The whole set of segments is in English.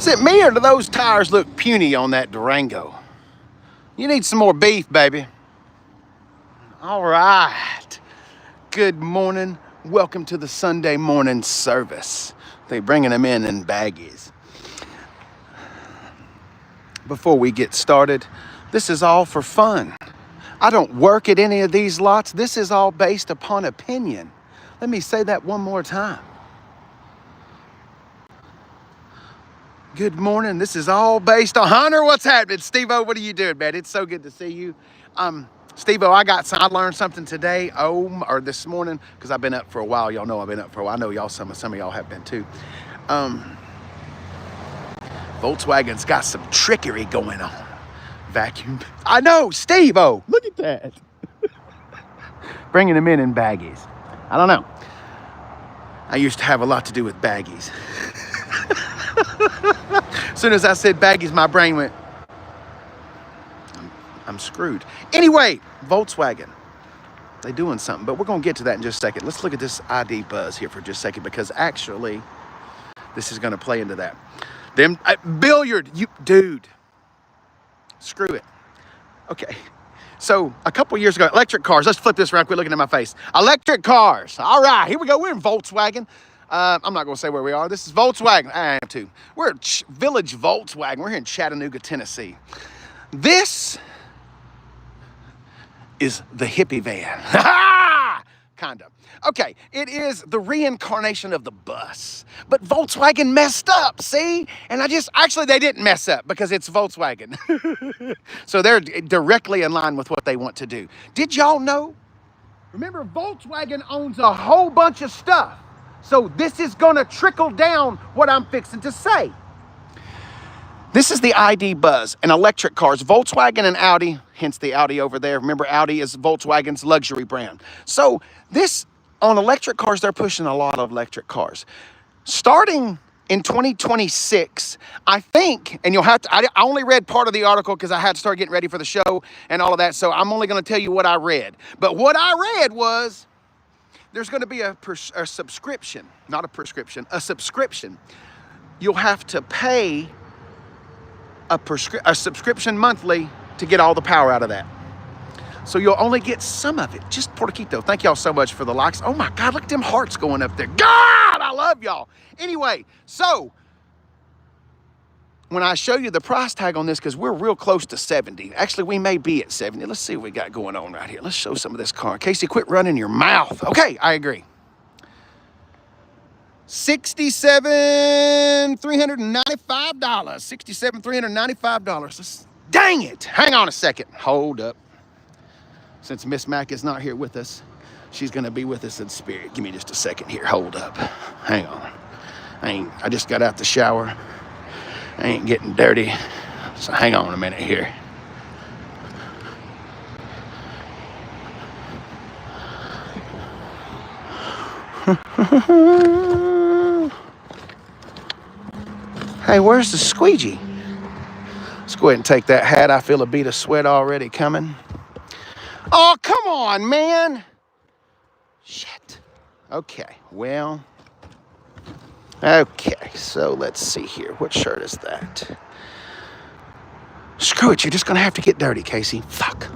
Is it me or do those tires look puny on that Durango? You need some more beef, baby. All right. Good morning. Welcome to the Sunday morning service. They're bringing them in baggies. Before we get started, this is all for fun. I don't work at any of these lots. This is all based upon opinion. Let me say that one more time. Good morning. This is all based on Hunter. What's happening? Steve-O, what are you doing, man? It's so good to see you. Steve-O, I learned something today, or this morning, because I've been up for a while. Y'all know I've been up for a while. I know y'all, some of y'all have been too. Volkswagen's got some trickery going on. Vacuum. I know, Steve-O. Look at that. Bringing them in baggies. I don't know. I used to have a lot to do with baggies. As soon as I said baggies, my brain went, I'm screwed. Anyway, Volkswagen, they're doing something, but we're going to get to that in just a second. Let's look at this ID Buzz here for just a second, because actually, this is going to play into that. Them billiard, dude, screw it. Okay, so a couple years ago, electric cars. Let's flip this around. Quit looking at my face. Electric cars. All right, here we go. We're in Volkswagen. I'm not going to say where we are. This is Volkswagen. I am too. We're at Village Volkswagen. We're here in Chattanooga, Tennessee. This is the hippie van. Kind of. Okay, it is the reincarnation of the bus. But Volkswagen messed up, see? And actually they didn't mess up because it's Volkswagen. So they're directly in line with what they want to do. Did y'all know? Remember, Volkswagen owns a whole bunch of stuff. So this is going to trickle down what I'm fixing to say. This is the ID Buzz, and electric cars. Volkswagen and Audi, hence the Audi over there. Remember, Audi is Volkswagen's luxury brand. So this, on electric cars, they're pushing a lot of electric cars. Starting in 2026, I think, and you'll have to, I only read part of the article because I had to start getting ready for the show and all of that, so I'm only going to tell you what I read. But what I read was, there's going to be a subscription, not a prescription, a subscription. You'll have to pay a subscription monthly to get all the power out of that. So you'll only get some of it. Just Portoquito. Thank y'all so much for the likes. Oh my God, look at them hearts going up there. God, I love y'all. Anyway, so when I show you the price tag on this, because we're real close to 70. Actually, we may be at 70. Let's see what we got going on right here. Let's show some of this car. Casey, quit running your mouth. Okay, I agree. $67,395. $67,395. Dang it. Hang on a second. Hold up. Since Miss Mac is not here with us, she's going to be with us in spirit. Give me just a second here. Hold up. Hang on. I just got out the shower. I ain't getting dirty. So hang on a minute here. Hey, where's the squeegee? Let's go ahead and take that hat. I feel a bead of sweat already coming. Oh, come on, man. Shit. Okay, well. Okay, so let's see here. What shirt is that? Screw it, you're just going to have to get dirty, Casey. Fuck.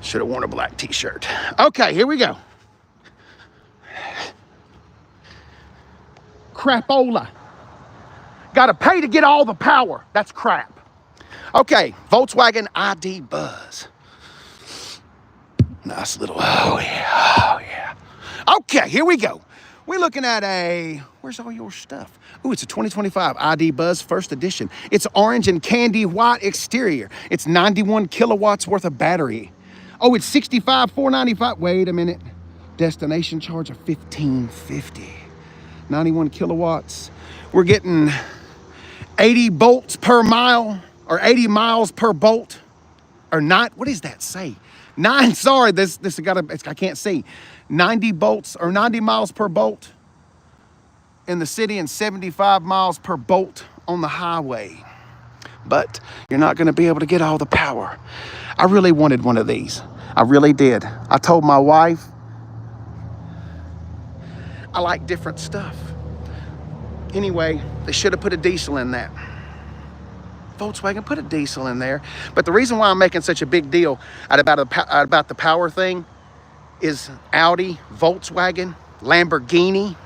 Should have worn a black t-shirt. Okay, here we go. Crapola. Got to pay to get all the power. That's crap. Okay, Volkswagen ID Buzz. Nice little, oh yeah. Okay, here we go. We're looking at where's all your stuff? Ooh, it's a 2025 ID Buzz first edition. It's orange and candy white exterior. It's 91 kilowatts worth of battery. Oh, it's $65,495. Wait a minute. Destination charge of $1,550. 91 kilowatts. We're getting 80 bolts per mile, or 80 miles per bolt, or not. What does that say? Sorry, this I can't see. 90 bolts or 90 miles per bolt in the city and 75 miles per bolt on the highway. But you're not going to be able to get all the power. I really wanted one of these. I really did. I told my wife, I like different stuff. Anyway, they should have put a diesel in that. Volkswagen, put a diesel in there. But the reason why I'm making such a big deal about the power thing is Audi, Volkswagen, Lamborghini,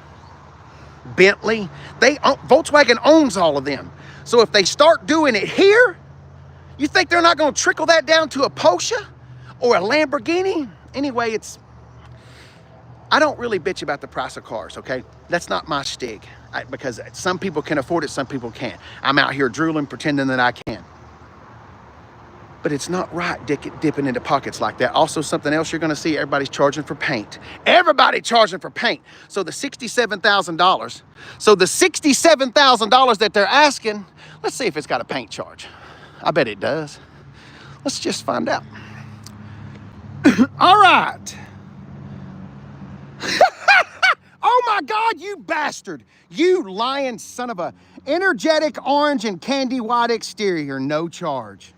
Bentley. Volkswagen owns all of them. So if they start doing it here, you think they're not going to trickle that down to a Porsche or a Lamborghini? Anyway, I don't really bitch about the price of cars, okay? That's not my shtick, because some people can afford it, some people can't. I'm out here drooling, pretending that I can. But it's not right dipping into pockets like that. Also, something else you're going to see, everybody's charging for paint. Everybody charging for paint. So the $67,000 that they're asking, let's see if it's got a paint charge. I bet it does. Let's just find out. All right. Oh my God, you bastard. You lying son of a energetic orange and candy white exterior, no charge.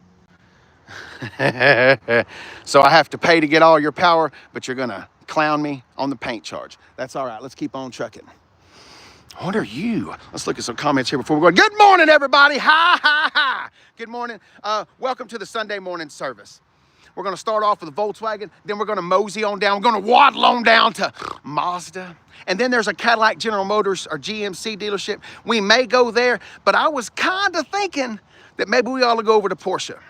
So I have to pay to get all your power, but you're gonna clown me on the paint charge. That's all right, let's keep on trucking. What are you? Let's look at some comments here before we go. Good morning, everybody. Hi, hi, hi. Good morning. Welcome to the Sunday morning service. We're gonna start off with a Volkswagen, then we're gonna mosey on down. We're gonna waddle on down to Mazda. And then there's a Cadillac General Motors or GMC dealership. We may go there, but I was kind of thinking that maybe we ought to go over to Porsche.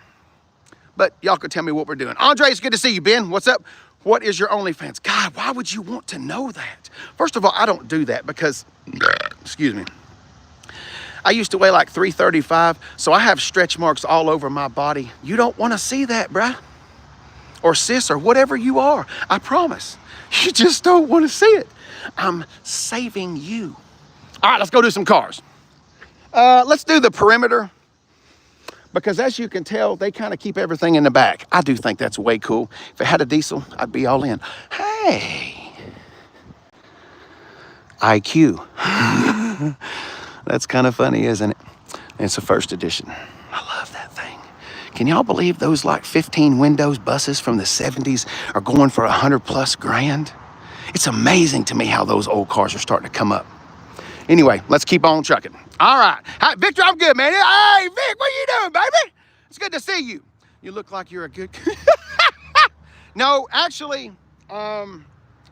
But y'all could tell me what we're doing. Andre, it's good to see you. Ben, what's up? What is your OnlyFans? God, why would you want to know that? First of all, I don't do that because, excuse me, I used to weigh like 335, so I have stretch marks all over my body. You don't want to see that, bruh. Or sis, or whatever you are. I promise. You just don't want to see it. I'm saving you. All right, let's go do some cars. Let's do the perimeter. Because as you can tell, they kind of keep everything in the back. I do think that's way cool. If it had a diesel, I'd be all in. Hey. IQ. That's kind of funny, isn't it? It's a first edition. I love that thing. Can y'all believe those like 15 windows buses from the 70s are going for $100+ grand? It's amazing to me how those old cars are starting to come up. Anyway, let's keep on trucking. All right. Hi, Victor, I'm good, man. Hey, Vic, what you doing, baby? It's good to see you. You look like you're a good... No, actually, I'll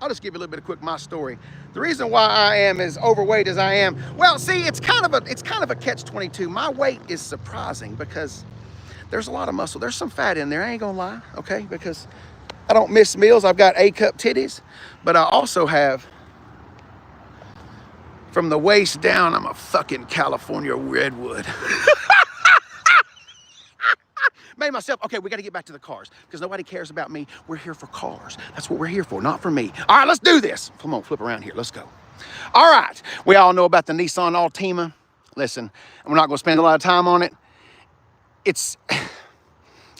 just give you a little bit of my story. The reason why I am as overweight as I am, well, see, it's kind of a catch-22. My weight is surprising because there's a lot of muscle. There's some fat in there, I ain't gonna lie, okay? Because I don't miss meals. I've got A-cup titties, but I also have... From the waist down, I'm a fucking California redwood. Made myself, okay, we got to get back to the cars because nobody cares about me. We're here for cars. That's what we're here for, not for me. All right, let's do this. Come on, flip around here. Let's go. All right. We all know about the Nissan Altima. Listen, we're not going to spend a lot of time on it. It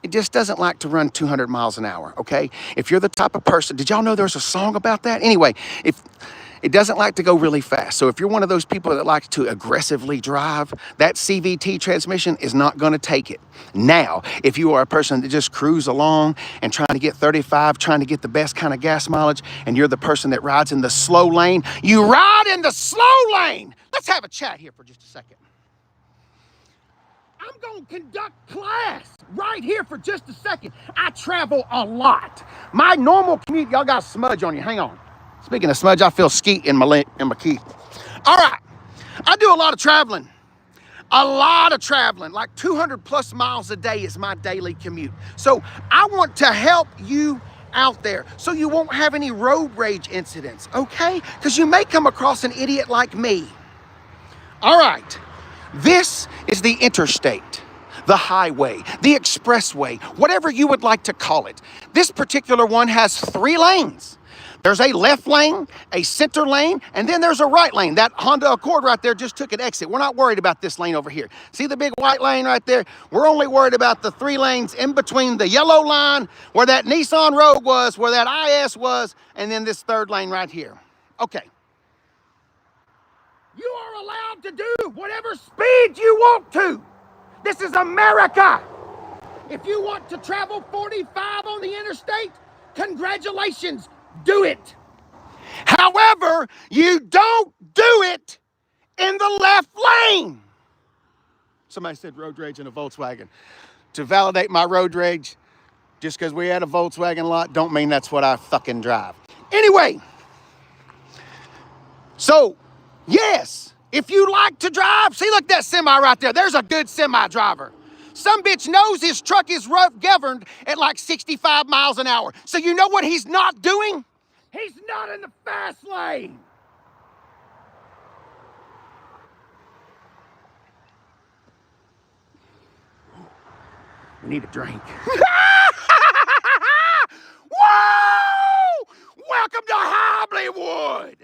just doesn't like to run 200 miles an hour, okay? If you're the type of person, did y'all know there's a song about that? Anyway, it doesn't like to go really fast. So if you're one of those people that likes to aggressively drive, that CVT transmission is not going to take it. Now, if you are a person that just cruise along and trying to get 35, trying to get the best kind of gas mileage, and you're the person that rides in the slow lane, you ride in the slow lane. Let's have a chat here for just a second. I'm going to conduct class right here for just a second. I travel a lot. My normal commute, y'all got a smudge on you. Hang on. Speaking of smudge, I feel skeet in my key. All right. I do a lot of traveling. Like 200+ miles a day is my daily commute. So I want to help you out there so you won't have any road rage incidents, okay? Because you may come across an idiot like me. All right. This is the interstate, the highway, the expressway, whatever you would like to call it. This particular one has 3 lanes. There's a left lane, a center lane, and then there's a right lane. That Honda Accord right there just took an exit. We're not worried about this lane over here. See the big white lane right there? We're only worried about the 3 lanes in between the yellow line, where that Nissan Rogue was, where that IS was, and then this 3rd lane right here. Okay. You are allowed to do whatever speed you want to. This is America. If you want to travel 45 on the interstate, congratulations. Do it. However, you don't do it in the left lane. Somebody said road rage in a Volkswagen. To validate my road rage, just because we had a Volkswagen lot, don't mean that's what I fucking drive. Anyway, so, yes, if you like to drive, see, look at that semi right there. There's a good semi driver. Some bitch knows his truck is governed at like 65 miles an hour. So you know what he's not doing? He's not in the fast lane. We need a drink. Whoa! Welcome to Hollywood.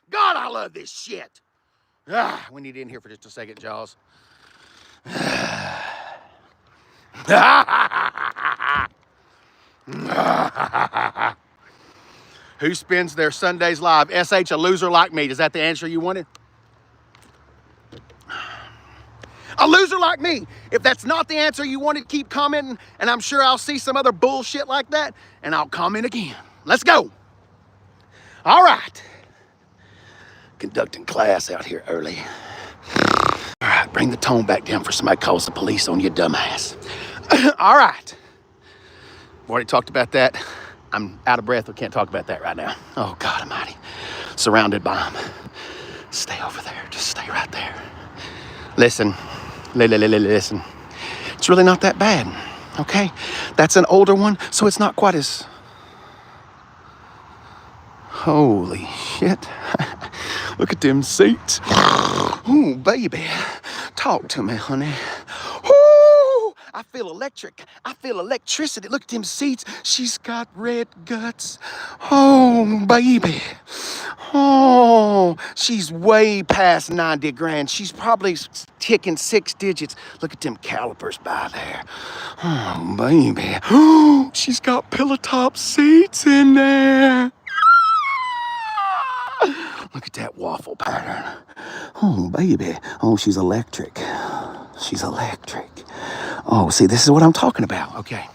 God, I love this shit. We need in here for just a second, Jaws. Who spends their Sundays live? SH, a loser like me. Is that the answer you wanted? A loser like me. If that's not the answer you wanted, keep commenting, and I'm sure I'll see some other bullshit like that, and I'll comment again. Let's go. All right. Conducting class out here early. All right, bring the tone back down for somebody calls the police on you, dumbass. All right. We've already talked about that. I'm out of breath. We can't talk about that right now. Oh, God almighty. Surrounded by them. Stay over there. Just stay right there. Listen. Listen. It's really not that bad, okay? That's an older one, so it's not quite as... Holy shit. Look at them seats. Ooh, baby. Talk to me, honey. Ooh, I feel electric. I feel electricity. Look at them seats. She's got red guts. Oh, baby. Oh, she's way past 90 grand. She's probably ticking 6 digits. Look at them calipers by there. Oh, baby. Oh, she's got pillow top seats in there. Look at that waffle pattern. Oh, baby. Oh, she's electric. She's electric. Oh, see, this is what I'm talking about. Okay.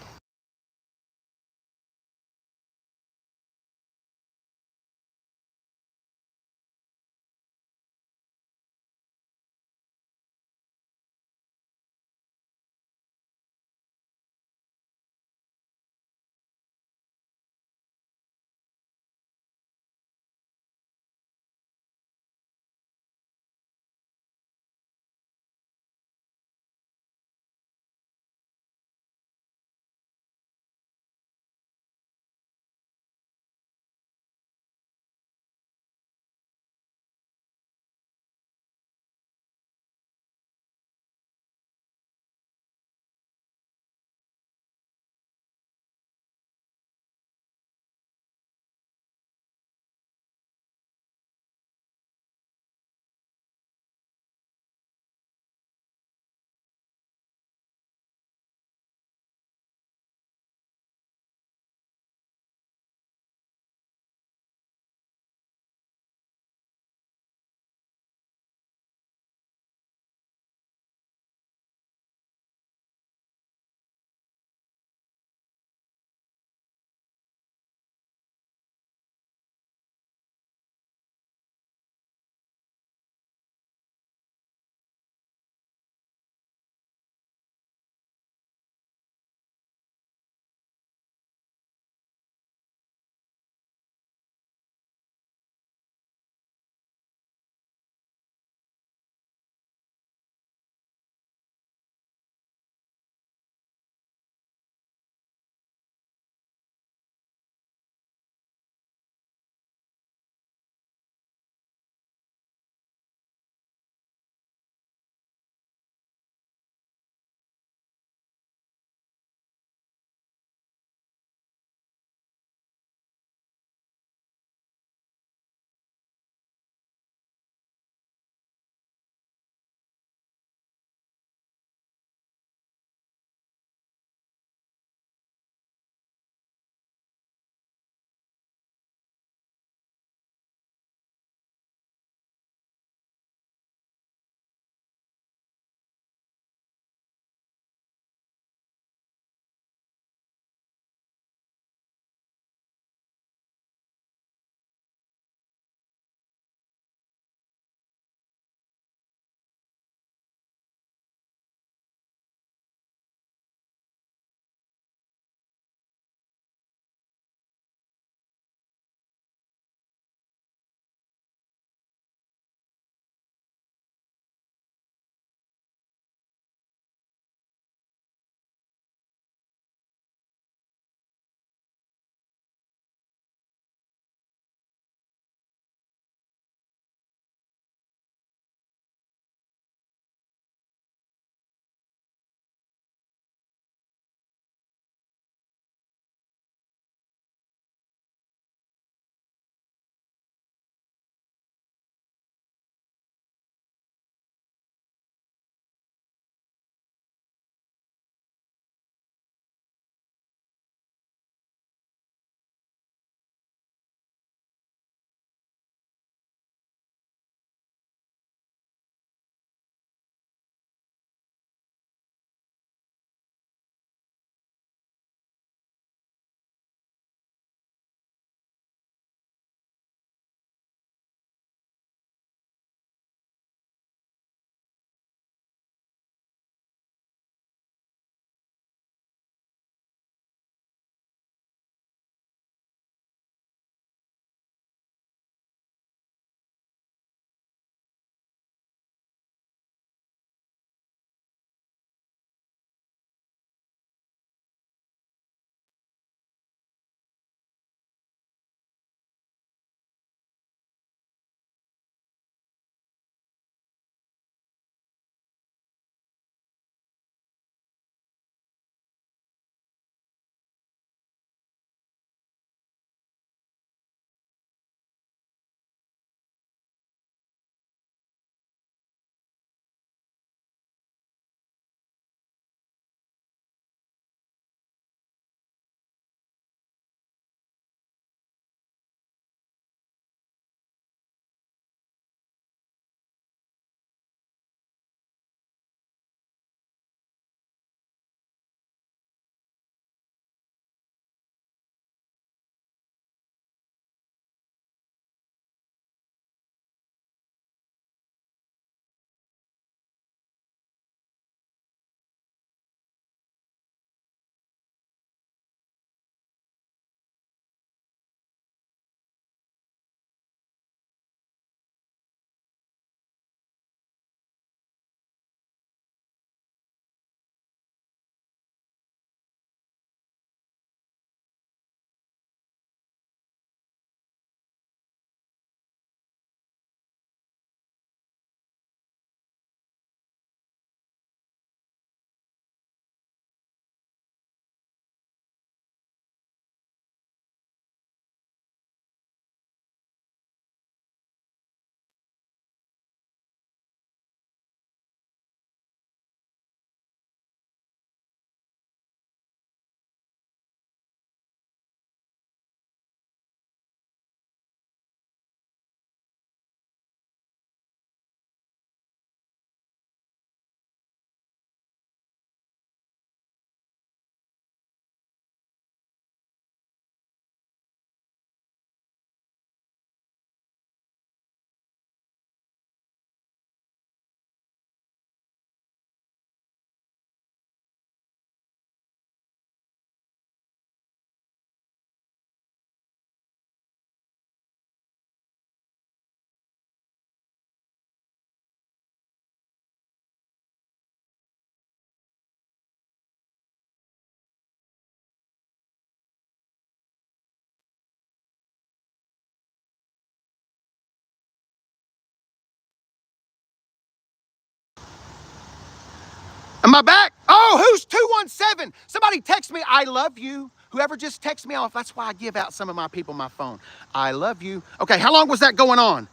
Am I back? Oh, who's 217? Somebody text me, I love you. Whoever just texted me off, that's why I give out some of my people my phone. I love you. Okay, how long was that going on?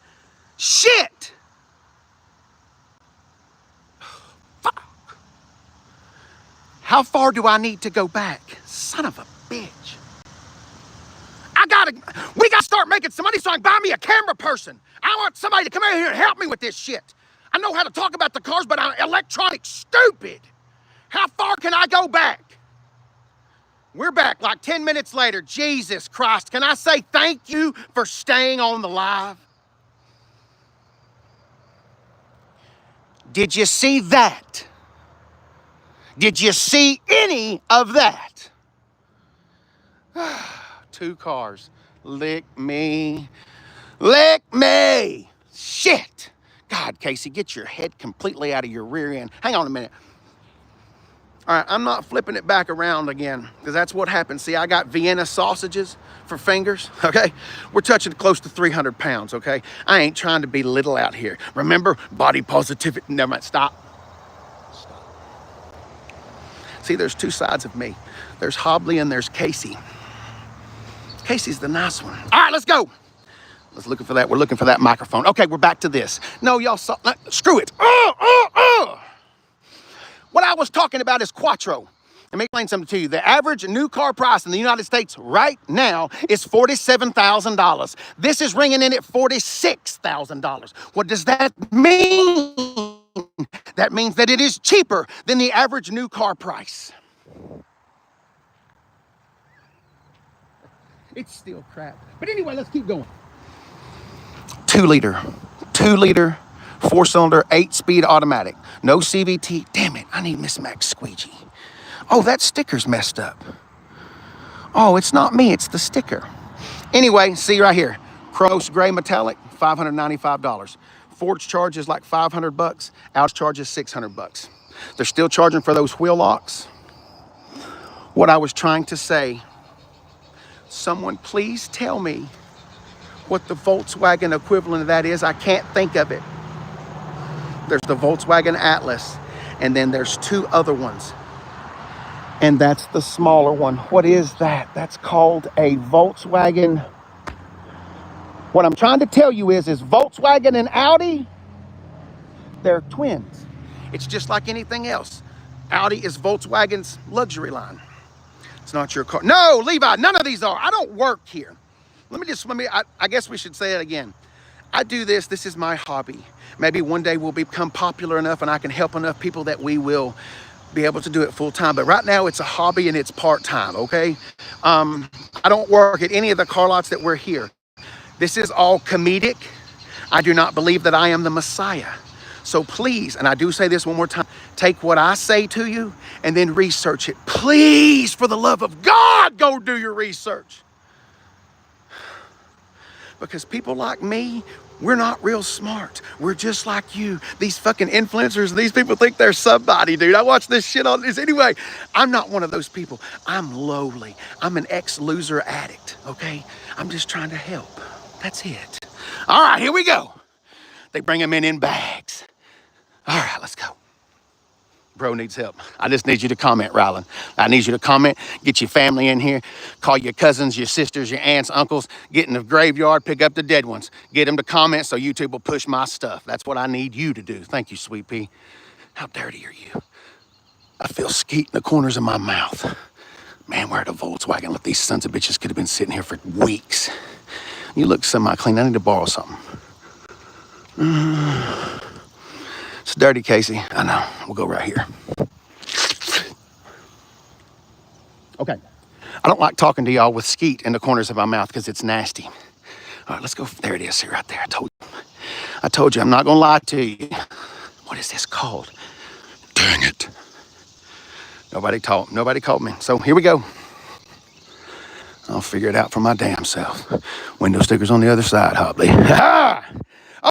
Shit! Fuck. How far do I need to go back? Son of a bitch. We gotta start making some money so I can buy me a camera person. I want somebody to come in here and help me with this shit. I know how to talk about the cars, but I'm electronic stupid. How far can I go back? We're back like 10 minutes later. Jesus Christ, can I say thank you for staying on the live? Did you see that? Did you see any of that? 2 cars. Lick me. Lick me. Shit. God, Casey, get your head completely out of your rear end. Hang on a minute. All right, I'm not flipping it back around again because that's what happens. See, I got Vienna sausages for fingers, okay? We're touching close to 300 pounds, okay? I ain't trying to be little out here. Remember, body positivity. Never mind, stop. See, there's 2 sides of me. There's Hobley and there's Casey. Casey's the nice one. All right, let's go. Let's looking for that. We're looking for that microphone. Okay, we're back to this. No, y'all saw, screw it. What I was talking about is Quattro. Let me explain something to you. The average new car price in the United States right now is $47,000. This is ringing in at $46,000. What does that mean? That means that it is cheaper than the average new car price. It's still crap. But anyway, let's keep going. 2 liter, 4-cylinder, 8-speed automatic. No CVT. Damn it, I need Miss Max squeegee. Oh, that sticker's messed up. Oh, it's not me, it's the sticker. Anyway, see right here. Chronos gray metallic, $595. Ford's charge is like $500. Audi charges $600. They're still charging for those wheel locks. What I was trying to say, someone please tell me what the Volkswagen equivalent of that is. I can't think of it. There's the Volkswagen Atlas, and then there's 2 other ones. And that's the smaller one. What is that? That's called a Volkswagen. What I'm trying to tell you is Volkswagen and Audi, they're twins. It's just like anything else. Audi is Volkswagen's luxury line. It's not your car. No, Levi, none of these are. I don't work here. I guess we should say it again. I do this. This is my hobby. Maybe one day we'll become popular enough and I can help enough people that we will be able to do it full time. But right now it's a hobby and it's part time, okay? I don't work at any of the car lots that we're here. This is all comedic. I do not believe that I am the Messiah. So please, and I do say this one more time, take what I say to you and then research it. Please, for the love of God, go do your research. Because people like me, we're not real smart. We're just like you. These fucking influencers, these people think they're somebody, dude. I watch this shit on this. Anyway, I'm not one of those people. I'm lowly. I'm an ex-loser addict, okay? I'm just trying to help. That's it. All right, here we go. They bring them in bags. All right, let's go. Bro needs help. I just need you to comment, Rylan. I need you to comment, get your family in here, call your cousins, your sisters, your aunts, uncles, get in the graveyard, pick up the dead ones. Get them to comment so YouTube will push my stuff. That's what I need you to do. Thank you, Sweet Pea. How dirty are you? I feel skeet in the corners of my mouth. Man, we're at a Volkswagen. Look, these sons of bitches could have been sitting here for weeks. You look semi-clean. I need to borrow something. It's dirty, Casey. I know. We'll go right here. Okay. I don't like talking to y'all with skeet in the corners of my mouth because it's nasty. All right, let's go. There it is. See right there. I told you. I'm not going to lie to you. What is this called? Dang it. Nobody called me. So here we go. I'll figure it out for my damn self. Window stickers on the other side, Hobley.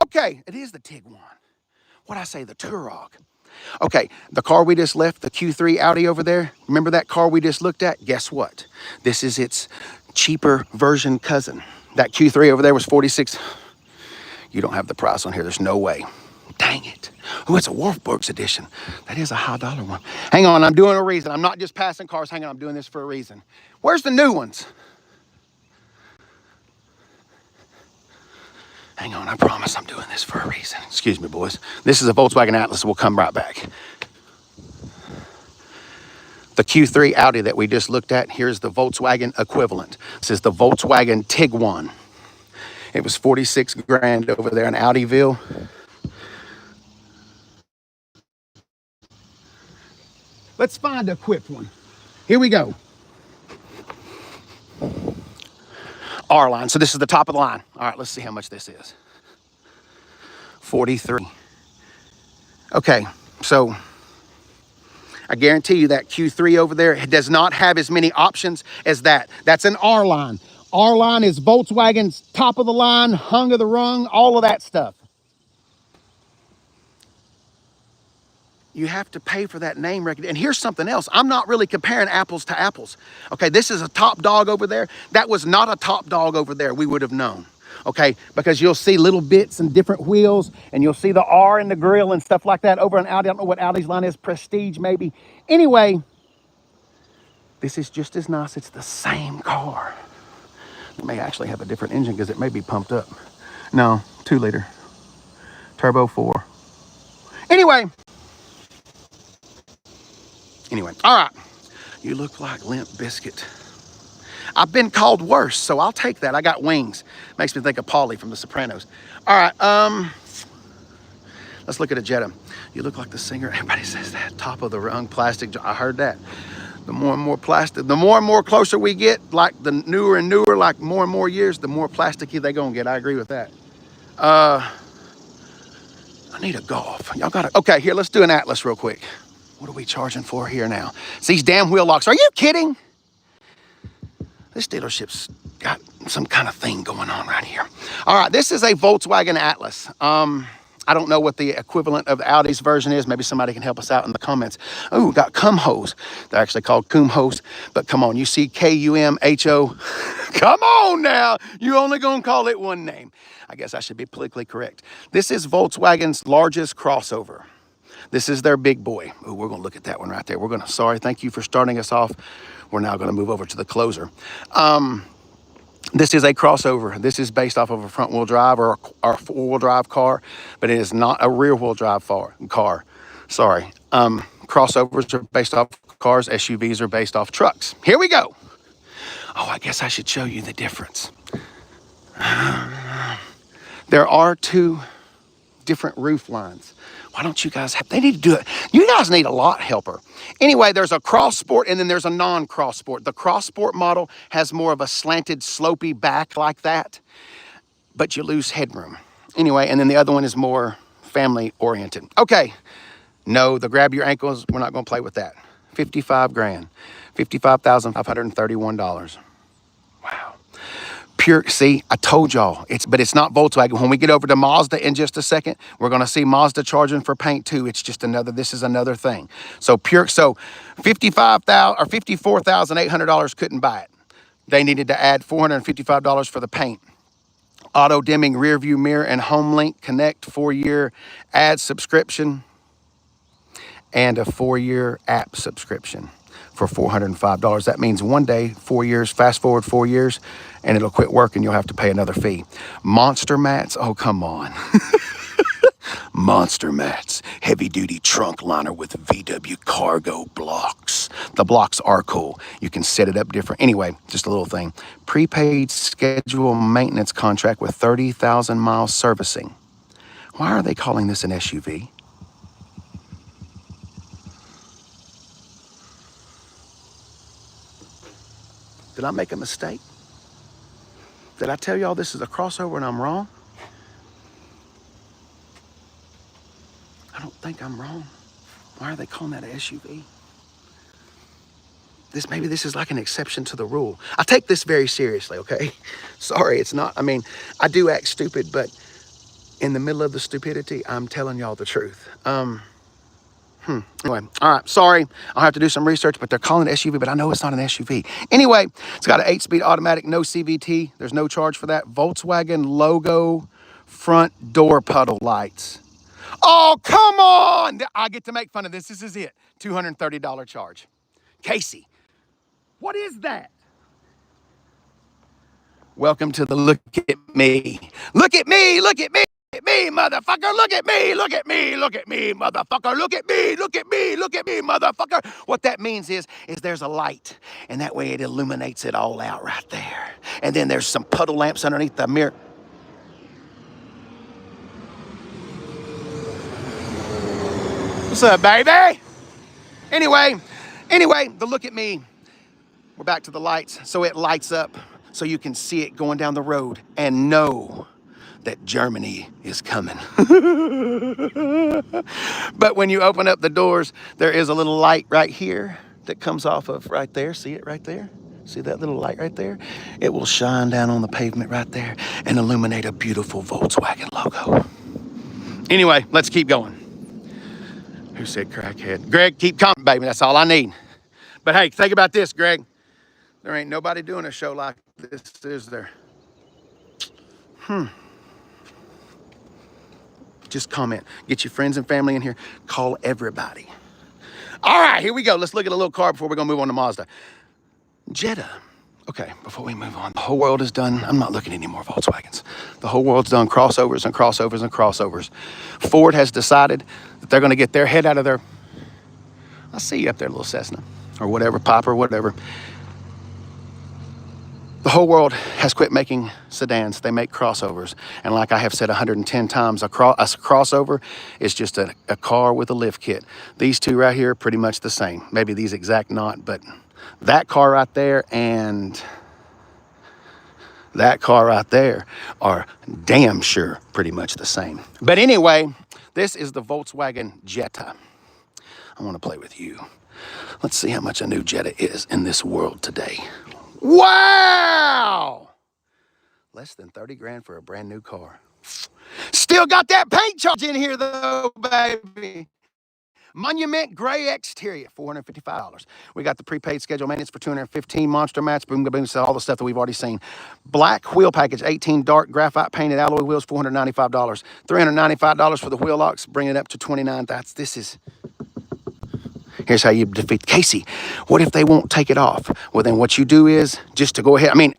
Okay, it is the Tiguan. What'd I say? The Turok. Okay, the car we just left, the Q3 Audi over there, remember that car we just looked at? Guess what? This is its cheaper version cousin. That Q3 over there was 46. You don't have the price on here. There's no way. Dang it. Oh, it's a Wolfburgs edition. That is a high dollar one. Hang on, I'm doing a reason. I'm not just passing cars. Hang on, I'm doing this for a reason. Where's the new ones? Hang on, I promise I'm doing this for a reason. Excuse me, boys. This is a Volkswagen Atlas. We'll come right back. The Q3 Audi that we just looked at, here's the Volkswagen equivalent. This is the Volkswagen Tiguan. It was 46 grand over there in Audiville. Let's find a equipped one. Here we go. R line. So this is the top of the line. All right, let's see how much this is. 43. Okay, so I guarantee you that Q3 over there does not have as many options as that. That's an R line. R line is Volkswagen's top of the line, hung of the rung, all of that stuff. You have to pay for that name recognition. And here's something else. I'm not really comparing apples to apples. Okay, this is a top dog over there. That was not a top dog over there. We would have known. Okay, because you'll see little bits and different wheels, and you'll see the R in the grill and stuff like that over on Audi. I don't know what Audi's line is, Prestige maybe. Anyway, this is just as nice. It's the same car. It may actually have a different engine because it may be pumped up. No, 2-liter, turbo 4. Anyway, all right. You look like Limp Bizkit. I've been called worse, so I'll take that. I got wings. Makes me think of Paulie from The Sopranos. All right, let's look at a Jetta. You look like the singer. Everybody says that. Top of the rung, plastic. I heard that. The more and more plastic, the more and more closer we get, like the newer and newer, like more and more years, the more plasticky they gonna get. I agree with that. I need a Golf. Y'all got it. Okay, here, let's do an Atlas real quick. What are we charging for here now? It's these damn wheel locks. Are you kidding? This dealership's got some kind of thing going on right here. All right, this is a Volkswagen Atlas. I don't know what the equivalent of Audi's version is. Maybe somebody can help us out in the comments. Oh, we got cum hose. They're actually called cum hose, but come on, you see K-U-M-H-O. Come on now, you only gonna call it one name. I guess I should be politically correct. This is Volkswagen's largest crossover. This is their big boy. Ooh, we're gonna look at that one right there. Sorry, thank you for starting us off. We're now gonna move over to the closer. This is a crossover. This is based off of a front wheel drive or a four-wheel drive car, but it is not a rear wheel drive car. Sorry. Crossovers are based off cars. SUVs are based off trucks. Here we go. Oh, I guess I should show you the difference. There are two different roof lines. Why don't you guys they need to do it. You guys need a lot helper. Anyway, there's a cross sport and then there's a non-cross sport. The cross sport model has more of a slanted, slopey back like that, but you lose headroom. Anyway, and then the other one is more family oriented. Okay, no, the grab your ankles, we're not gonna play with that. 55 grand, $55,531. Wow. Pure, see, I told y'all, but it's not Volkswagen. When we get over to Mazda in just a second, we're gonna see Mazda charging for paint too. It's just this is another thing. So $55,000 or $54,800 couldn't buy it. They needed to add $455 for the paint. Auto dimming rear view mirror and HomeLink Connect 4-year ad subscription and a 4-year app subscription for $405. That means one day, 4 years, fast forward 4 years, and it'll quit working. You'll have to pay another fee. Monster mats, oh, come on. Monster mats, heavy duty trunk liner with VW cargo blocks. The blocks are cool. You can set it up different. Anyway, just a little thing. Prepaid schedule maintenance contract with 30,000 miles servicing. Why are they calling this an SUV? Did I make a mistake? Did I tell y'all this is a crossover and I'm wrong? I don't think I'm wrong. Why are they calling that an SUV? Maybe this is like an exception to the rule. I take this very seriously, okay? Sorry, it's not, I do act stupid, but in the middle of the stupidity, I'm telling y'all the truth. Anyway, all right, sorry. I'll have to do some research, but they're calling it SUV, but I know it's not an SUV. Anyway, it's got an 8-speed automatic, no CVT. There's no charge for that. Volkswagen logo front door puddle lights. Oh, come on. I get to make fun of this. This is it. $230 charge. Casey, what is that? Welcome to the look at me. Look at me, look at me, look at me, motherfucker. Look at me, look at me, look at me, motherfucker. Look at me, look at me, look at me, motherfucker. What that means is there's a light, and that way it illuminates it all out right there. And then there's some puddle lamps underneath the mirror. What's up, baby? Anyway, the look at me. We're back to the lights, so it lights up so you can see it going down the road and know that Germany is coming. But when you open up the doors, there is a little light right here that comes off of right there. See it right there? See that little light right there? It will shine down on the pavement right there and illuminate a beautiful Volkswagen logo. Anyway, let's keep going. Who said crackhead? Greg, keep coming, baby. That's all I need. But hey, think about this, Greg. There ain't nobody doing a show like this, is there? Just comment. Get your friends and family in here. Call everybody. All right, here we go. Let's look at a little car before we're going to move on to Mazda. Jetta. Okay, before we move on, the whole world is done. I'm not looking at any more Volkswagens. The whole world's done crossovers and crossovers and crossovers. Ford has decided that they're going to get their head out of their... I see you up there, little Cessna, or whatever, Pop or whatever. The whole world has quit making sedans. They make crossovers. And like I have said 110 times, a crossover is just a car with a lift kit. These two right here are pretty much the same. Maybe these exact not, but that car right there and that car right there are damn sure pretty much the same. But anyway, this is the Volkswagen Jetta. I want to play with you. Let's see how much a new Jetta is in this world today. Wow! Less than 30 grand for a brand new car. Still got that paint charge in here though, baby. Monument gray exterior, $455. We got the prepaid schedule maintenance for $215. Monster mats, boom, boom, boom, all the stuff that we've already seen. Black wheel package, 18 dark graphite painted alloy wheels, $495. $395 for the wheel locks, bring it up to $29,000. This is... Here's how you defeat Casey. What if they won't take it off? Well, then what you do is just to go ahead. I mean,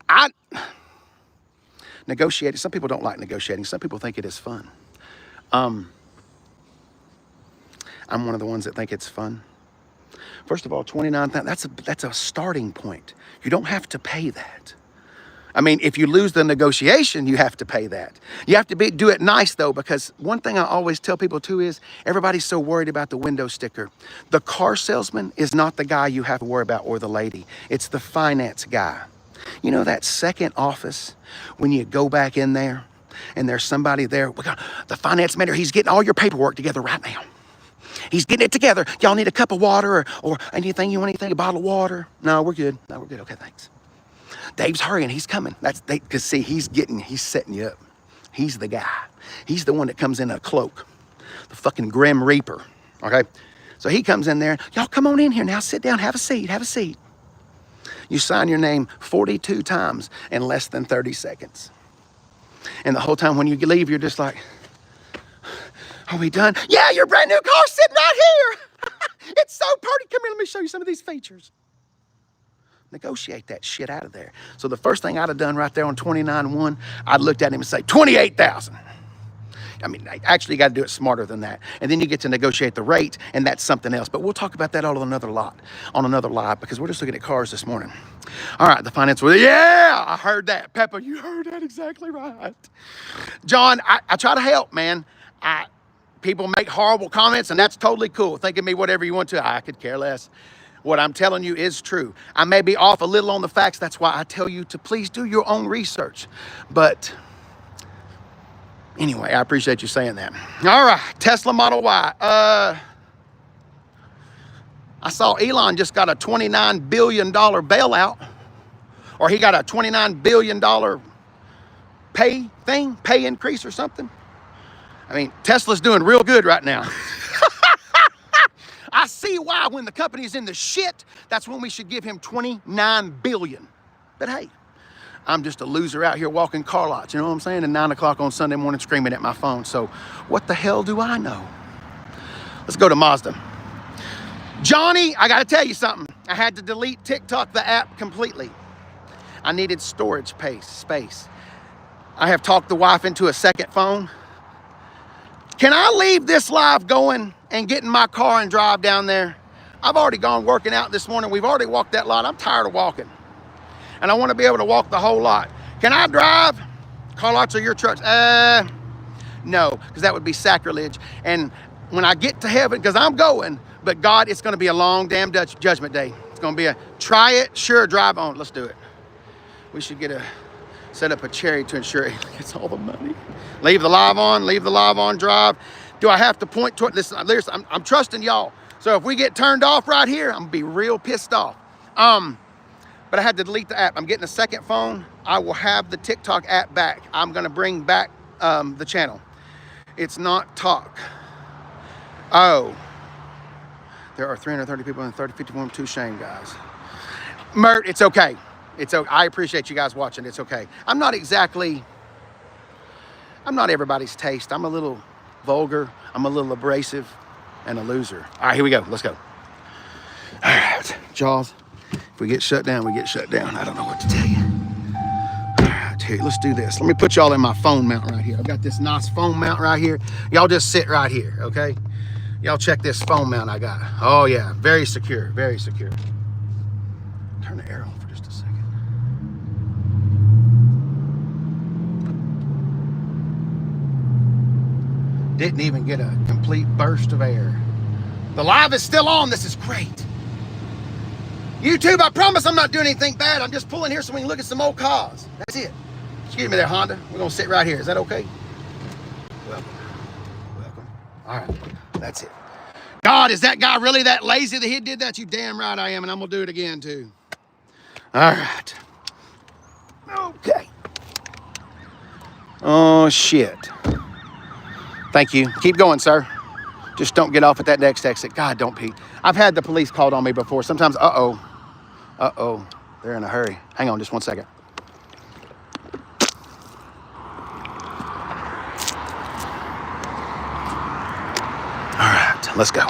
negotiating. Some people don't like negotiating. Some people think it is fun. I'm one of the ones that think it's fun. First of all, $29,000. That's a starting point. You don't have to pay that. I mean, if you lose the negotiation, you have to pay that. You have to do it nice, though, because one thing I always tell people, too, is everybody's so worried about the window sticker. The car salesman is not the guy you have to worry about, or the lady. It's the finance guy. You know that second office when you go back in there and there's somebody there? The finance manager, he's getting all your paperwork together right now. He's getting it together. Y'all need a cup of water or anything? You want anything? A bottle of water? No, we're good. No, we're good. Okay, thanks. Dave's hurrying. He's coming. Because see, he's setting you up. He's the guy. He's the one that comes in a cloak. The fucking Grim Reaper. Okay? So he comes in there. Y'all come on in here now. Sit down. Have a seat. Have a seat. You sign your name 42 times in less than 30 seconds. And the whole time when you leave, you're just like, are we done? Yeah, your brand new car's sitting right here. It's so pretty. Come here. Let me show you some of these features. Negotiate that shit out of there. So the first thing I'd have done right there on 29.1, I'd looked at him and say, 28,000. I mean, actually, you got to do it smarter than that. And then you get to negotiate the rate, and that's something else. But we'll talk about that on another live, because we're just looking at cars this morning. All right, the finance, yeah, I heard that. Peppa, you heard that exactly right. John, I try to help, man. People make horrible comments, and that's totally cool. Think of me whatever you want to. I could care less. What I'm telling you is true. I may be off a little on the facts. That's why I tell you to please do your own research. But anyway, I appreciate you saying that. All right, Tesla Model Y. I saw Elon just got a $29 billion bailout. Or he got a $29 billion pay increase or something. I mean, Tesla's doing real good right now. I see why when the company's in the shit, that's when we should give him $29 billion. But hey, I'm just a loser out here walking car lots, you know what I'm saying? And 9 o'clock on Sunday morning screaming at my phone. So what the hell do I know? Let's go to Mazda. Johnny, I gotta tell you something. I had to delete TikTok, the app, completely. I needed storage space. I have talked the wife into a second phone. Can I leave this live going and get in my car and drive down there? I've already gone working out this morning. We've already walked that lot. I'm tired of walking. And I want to be able to walk the whole lot. Can I drive? Car lots are your trucks. No, because that would be sacrilege. And when I get to heaven, because I'm going, but God, it's going to be a long damn judgment day. It's going to be a try it, sure, drive on. Let's do it. We should set up a charity to ensure it gets all the money. Leave the live on, drive. Do I have to point toward, listen, I'm trusting y'all. So if we get turned off right here, I'm gonna be real pissed off. But I had to delete the app. I'm getting a second phone. I will have the TikTok app back. I'm gonna bring back the channel. It's not talk. Oh, there are 330 people in 51, too shame, guys. Mert, it's okay. It's okay. I appreciate you guys watching. It's okay. I'm not everybody's taste. I'm a little vulgar. I'm a little abrasive and a loser. All right, here we go. Let's go. All right, Jaws. If we get shut down, we get shut down. I don't know what to tell you. All right, here, let's do this. Let me put y'all in my phone mount right here. I've got this nice phone mount right here. Y'all just sit right here, okay? Y'all check this phone mount I got. Oh, yeah, very secure, very secure. Turn the air on for just a second. Didn't even get a complete burst of air. The live is still on. This is great. YouTube, I promise I'm not doing anything bad. I'm just pulling here so we can look at some old cars. That's it. Excuse me there, Honda. We're going to sit right here. Is that okay? Welcome. Welcome. All right. That's it. God, is that guy really that lazy that he did that? You damn right I am, and I'm going to do it again, too. All right. Okay. Oh, shit. Thank you. Keep going, sir. Just don't get off at that next exit. God, don't Pete. I've had the police called on me before. Sometimes, uh-oh, they're in a hurry. Hang on just one second. All right, let's go.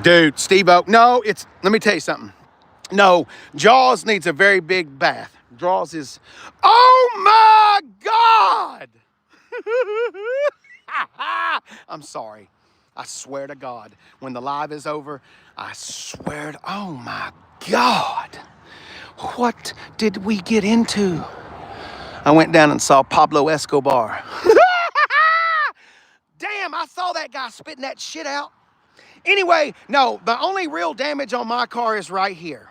Dude, Steve-O, no, let me tell you something. No, Jaws needs a very big bath. Jaws is, oh my God! I'm sorry. I swear to God, when the live is over, I swear to, oh my God, what did we get into? I went down and saw Pablo Escobar. Damn, I saw that guy spitting that shit out. Anyway, no, the only real damage on my car is right here.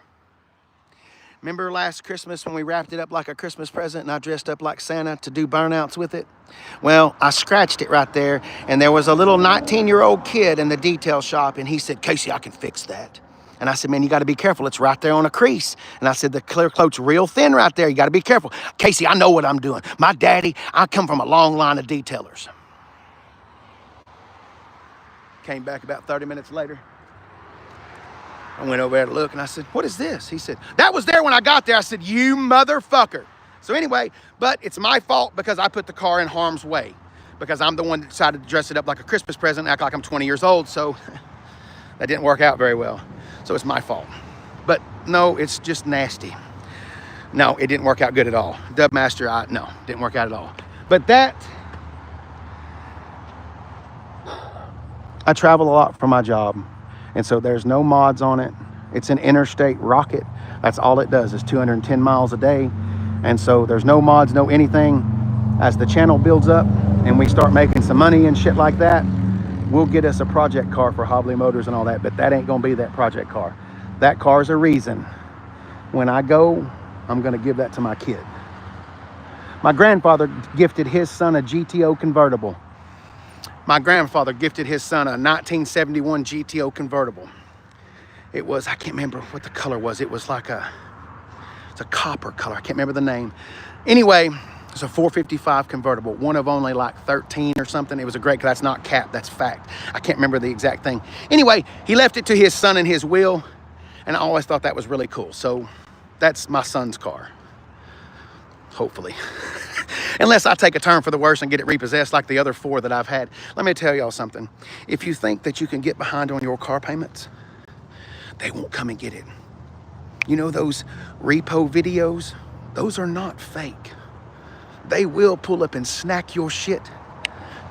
Remember last Christmas when we wrapped it up like a Christmas present and I dressed up like Santa to do burnouts with it? Well, I scratched it right there, and there was a little 19-year-old kid in the detail shop, and he said, Casey, I can fix that. And I said, man, you got to be careful. It's right there on a crease. And I said, the clear coat's real thin right there. You got to be careful. Casey, I know what I'm doing. My daddy, I come from a long line of detailers. Came back about 30 minutes later. I went over there to look, and I said, what is this? He said, that was there when I got there. I said, you motherfucker. So anyway, but it's my fault because I put the car in harm's way, because I'm the one that decided to dress it up like a Christmas present and act like I'm 20 years old. So that didn't work out very well. So it's my fault. But no, it's just nasty. No, it didn't work out good at all. Dubmaster, no, didn't work out at all. But I travel a lot for my job. And so there's no mods on it. It's an interstate rocket. That's all it does is 210 miles a day. And so there's no mods, no anything. As the channel builds up and we start making some money and shit like that, we'll get us a project car for Hobley Motors and all that, but that ain't gonna be that project car. That car's a reason. When I go, I'm gonna give that to my kid. My grandfather gifted his son a GTO convertible. My grandfather gifted his son a 1971 GTO convertible. It was, I can't remember what the color was. It was like it's a copper color. I can't remember the name. Anyway, it's a 455 convertible, one of only like 13 or something. It was a great, that's not cap, that's fact. I can't remember the exact thing. Anyway, he left it to his son in his will, and I always thought that was really cool. So that's my son's car. hopefully. Unless I take a turn for the worse and get it repossessed like the other 4 that I've had. Let me tell y'all something. If you think that you can get behind on your car payments, they won't come and get it. You know those repo videos? Those are not fake. They will pull up and snack your shit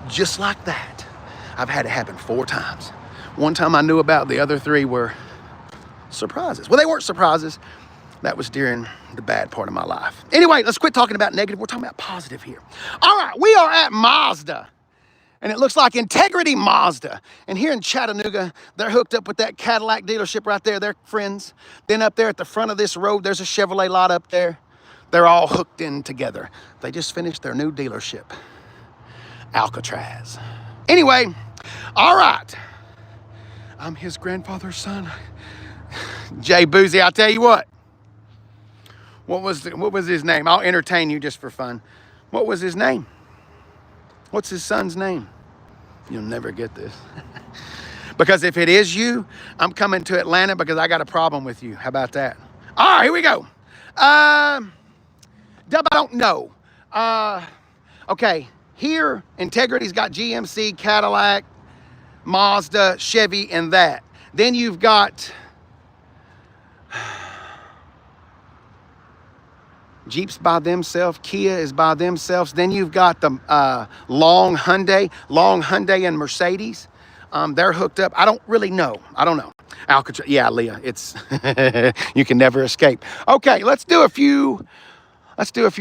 just like that. I've had it happen 4 times. One time I knew about, the other 3 were surprises. Well, they weren't surprises. That was during the bad part of my life. Anyway, let's quit talking about negative. We're talking about positive here. All right, we are at Mazda. And it looks like Integrity Mazda. And here in Chattanooga, they're hooked up with that Cadillac dealership right there. They're friends. Then up there at the front of this road, there's a Chevrolet lot up there. They're all hooked in together. They just finished their new dealership, Alcatraz. Anyway, all right. I'm his grandfather's son. Jay Boozy, I'll tell you what. What was his name? I'll entertain you just for fun. What was his name? What's his son's name? You'll never get this. Because if it is you, I'm coming to Atlanta because I got a problem with you. How about that? All right, here we go. Dub, I don't know. Okay, here, Integrity's got GMC, Cadillac, Mazda, Chevy, and that. Then you've got Jeeps by themselves, Kia is by themselves. Then you've got the Long Hyundai and Mercedes. They're hooked up. I don't really know. I don't know. Alcatraz, yeah, Leah, it's, you can never escape. Okay, let's do a few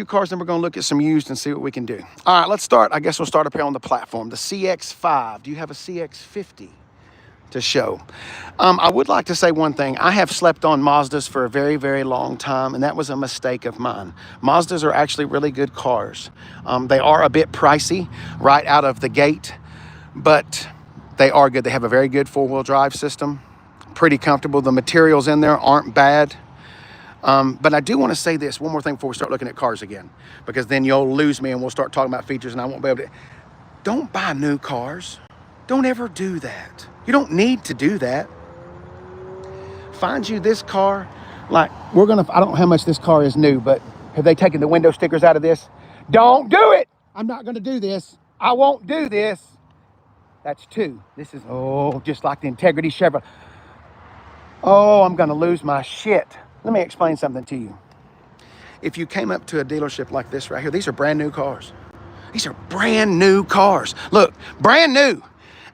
cars, then we're gonna look at some used and see what we can do. All right, let's start. I guess we'll start up here on the platform. The CX-5. Do you have a CX-50 to show? I would like to say one thing. I have slept on Mazdas for a very, very long time, and that was a mistake of mine. Mazdas are actually really good cars. They are a bit pricey right out of the gate, but they are good. They have a very good 4-wheel drive system. Pretty comfortable. The materials in there aren't bad. But I do want to say this, one more thing before we start looking at cars again, because then you'll lose me and we'll start talking about features and I won't be able to. Don't buy new cars. Don't ever do that. You don't need to do that. Find you this car, like I don't know how much this car is new, but have they taken the window stickers out of this? Don't do it. I'm not going to do this. I won't do this. That's 2. This is, just like the Integrity Chevrolet. Oh, I'm going to lose my shit. Let me explain something to you. If you came up to a dealership like this right here, these are brand new cars. These are brand new cars. Look, brand new.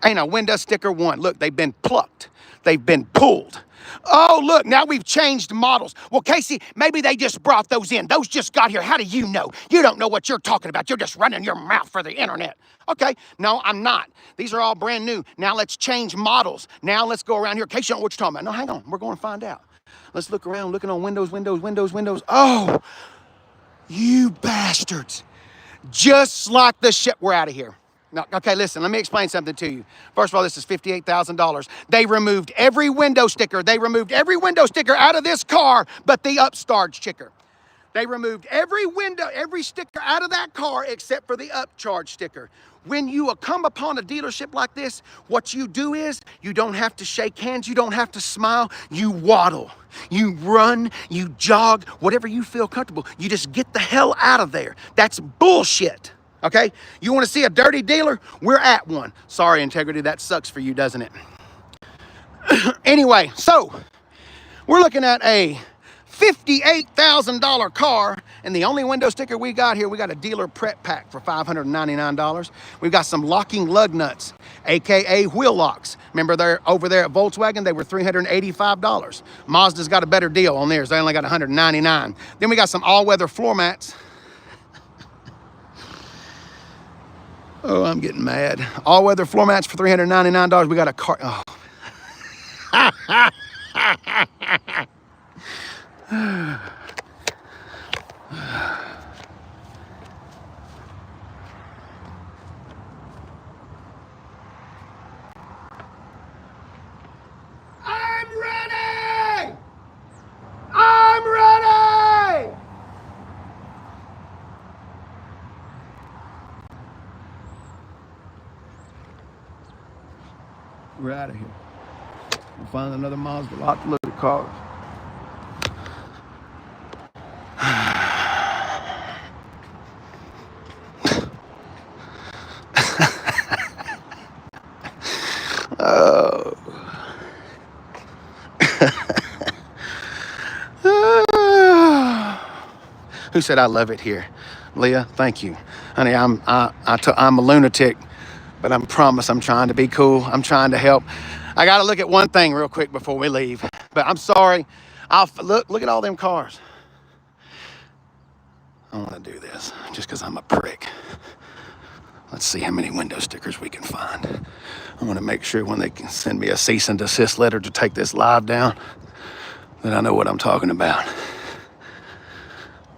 Ain't a window sticker one. Look, they've been plucked. They've been pulled. Oh, look, now we've changed models. Well, Casey, maybe they just brought those in. Those just got here. How do you know? You don't know what you're talking about. You're just running your mouth for the internet. Okay, no, I'm not. These are all brand new. Now let's change models. Now let's go around here. Casey, you don't know what you're talking about. No, hang on. We're going to find out. Let's look around, looking on windows. Oh, you bastards. Just like the shit. We're out of here. Now, okay, listen, let me explain something to you. First of all, this is $58,000. They removed every window sticker. They removed every window sticker out of this car but the upcharge sticker. They removed every sticker out of that car except for the upcharge sticker. When you come upon a dealership like this, what you do is you don't have to shake hands. You don't have to smile. You waddle. You run. You jog. Whatever you feel comfortable. You just get the hell out of there. That's bullshit. Okay? You want to see a dirty dealer? We're at one. Sorry, Integrity. That sucks for you, doesn't it? Anyway, so we're looking at a $58,000 car, and the only window sticker we got here, we got a dealer prep pack for $599. We've got some locking lug nuts, aka wheel locks. Remember, they're over there at Volkswagen, they were $385. Mazda's got a better deal on theirs. They only got $199. Then we got some all-weather floor mats. Oh, I'm getting mad. All-weather floor mats for $399. We got a car. Oh. I'm ready! I'm ready! We're out of here. We'll find another Mazda lot to look at cars. Who said I love it here? Leah, thank you. Honey, I'm a lunatic, but I promise I'm trying to be cool. I'm trying to help. I got to look at one thing real quick before we leave. But I'm sorry. Look at all them cars. I want to do this just because I'm a prick. Let's see how many window stickers we can find. I want to make sure when they can send me a cease and desist letter to take this live down, that I know what I'm talking about.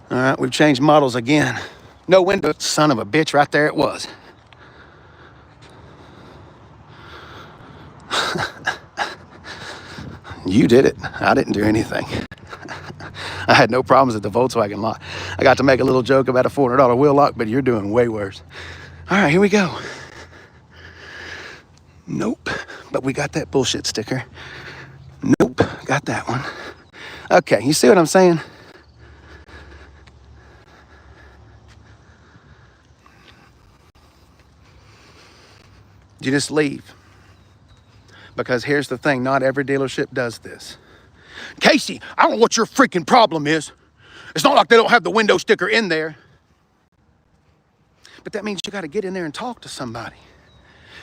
All right, we've changed models again. No window, son of a bitch, right there it was. You did it. I didn't do anything. I had no problems at the Volkswagen lot. I got to make a little joke about a $400 wheel lock, but you're doing way worse. All right, here we go. Nope, but we got that bullshit sticker. Nope, got that one. Okay, you see what I'm saying? You just leave. Because here's the thing, not every dealership does this. Casey, I don't know what your freaking problem is. It's not like they don't have the window sticker in there. But that means you got to get in there and talk to somebody.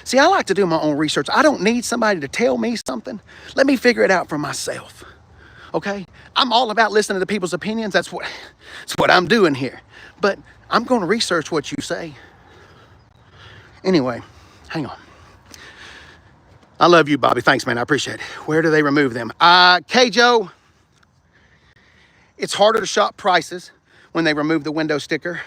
See, I like to do my own research. I don't need somebody to tell me something. Let me figure it out for myself. Okay? I'm all about listening to people's opinions. That's what I'm doing here. But I'm going to research what you say. Anyway, hang on. I love you, Bobby. Thanks, man. I appreciate it. Where do they remove them? K-Joe, it's harder to shop prices when they remove the window sticker.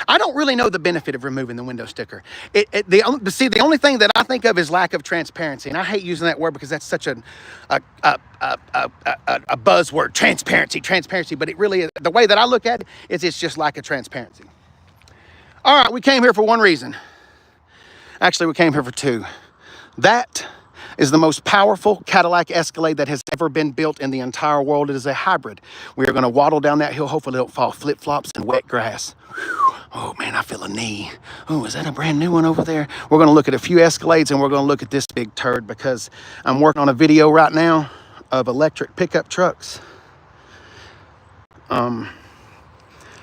I don't really know the benefit of removing the window sticker. The only thing that I think of is lack of transparency. And I hate using that word because that's such a buzzword, transparency. But it really is, the way that I look at it is it's just lack of transparency. All right, we came here for one reason. Actually, we came here for two. That is the most powerful Cadillac Escalade that has ever been built in the entire world. It is a hybrid. We are going to waddle down that hill. Hopefully, don't fall flip-flops and wet grass. Whew. Oh, man, I feel a knee. Oh, is that a brand new one over there? We're going to look at a few Escalades, and we're going to look at this big turd because I'm working on a video right now of electric pickup trucks. And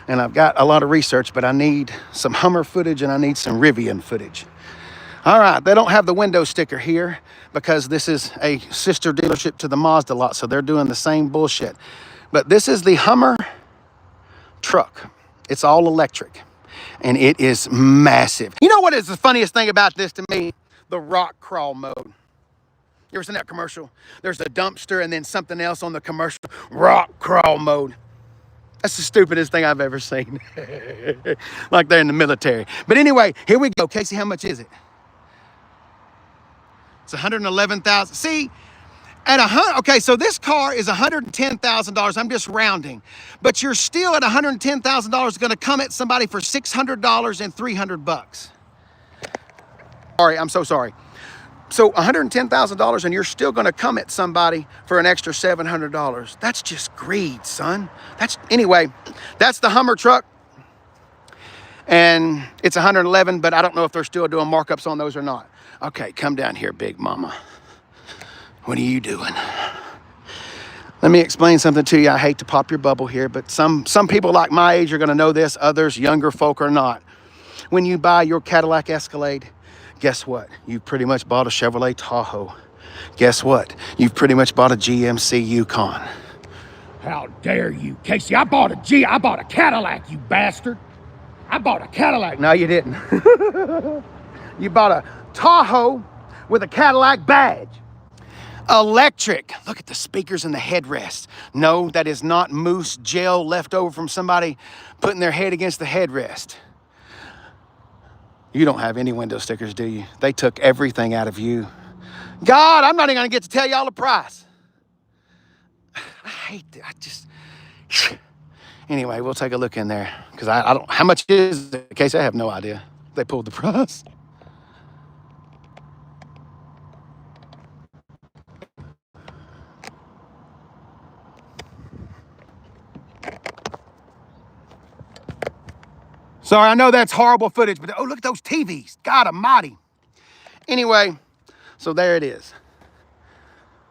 I've got a lot of research, but I need some Hummer footage, and I need some Rivian footage. All right, they don't have the window sticker here because this is a sister dealership to the Mazda lot, so they're doing the same bullshit. But this is the Hummer truck. It's all electric, and it is massive. You know what is the funniest thing about this to me? The rock crawl mode. You ever seen that commercial? There's a dumpster and then something else on the commercial. Rock crawl mode. That's the stupidest thing I've ever seen. Like they're in the military. But anyway, here we go. Casey, how much is it? It's $111,000. See, okay, so this car is $110,000. I'm just rounding. But you're still at $110,000 going to come at somebody for $600 and $300. Sorry, I'm so sorry. So $110,000 and you're still going to come at somebody for an extra $700. That's just greed, son. Anyway, that's the Hummer truck. And it's 111, but I don't know if they're still doing markups on those or not. Okay, come down here, big mama. What are you doing? Let me explain something to you. I hate to pop your bubble here, but some people like my age are going to know this. Others, younger folk, are not. When you buy your Cadillac Escalade, guess what? You've pretty much bought a Chevrolet Tahoe. Guess what? You've pretty much bought a GMC Yukon. How dare you, Casey? I bought a Cadillac, you bastard. I bought a Cadillac. No, you didn't. You bought a Tahoe with a Cadillac badge. Electric. Look at the speakers and the headrest. No, that is not mousse gel left over from somebody putting their head against the headrest. You don't have any window stickers, do you? They took everything out of you. God, I'm not even going to get to tell y'all the price. I hate that. Anyway, we'll take a look in there because I don't. How much is it? In case I have no idea. They pulled the price. Sorry, I know that's horrible footage, but oh, look at those TVs. God almighty. Anyway, so there it is.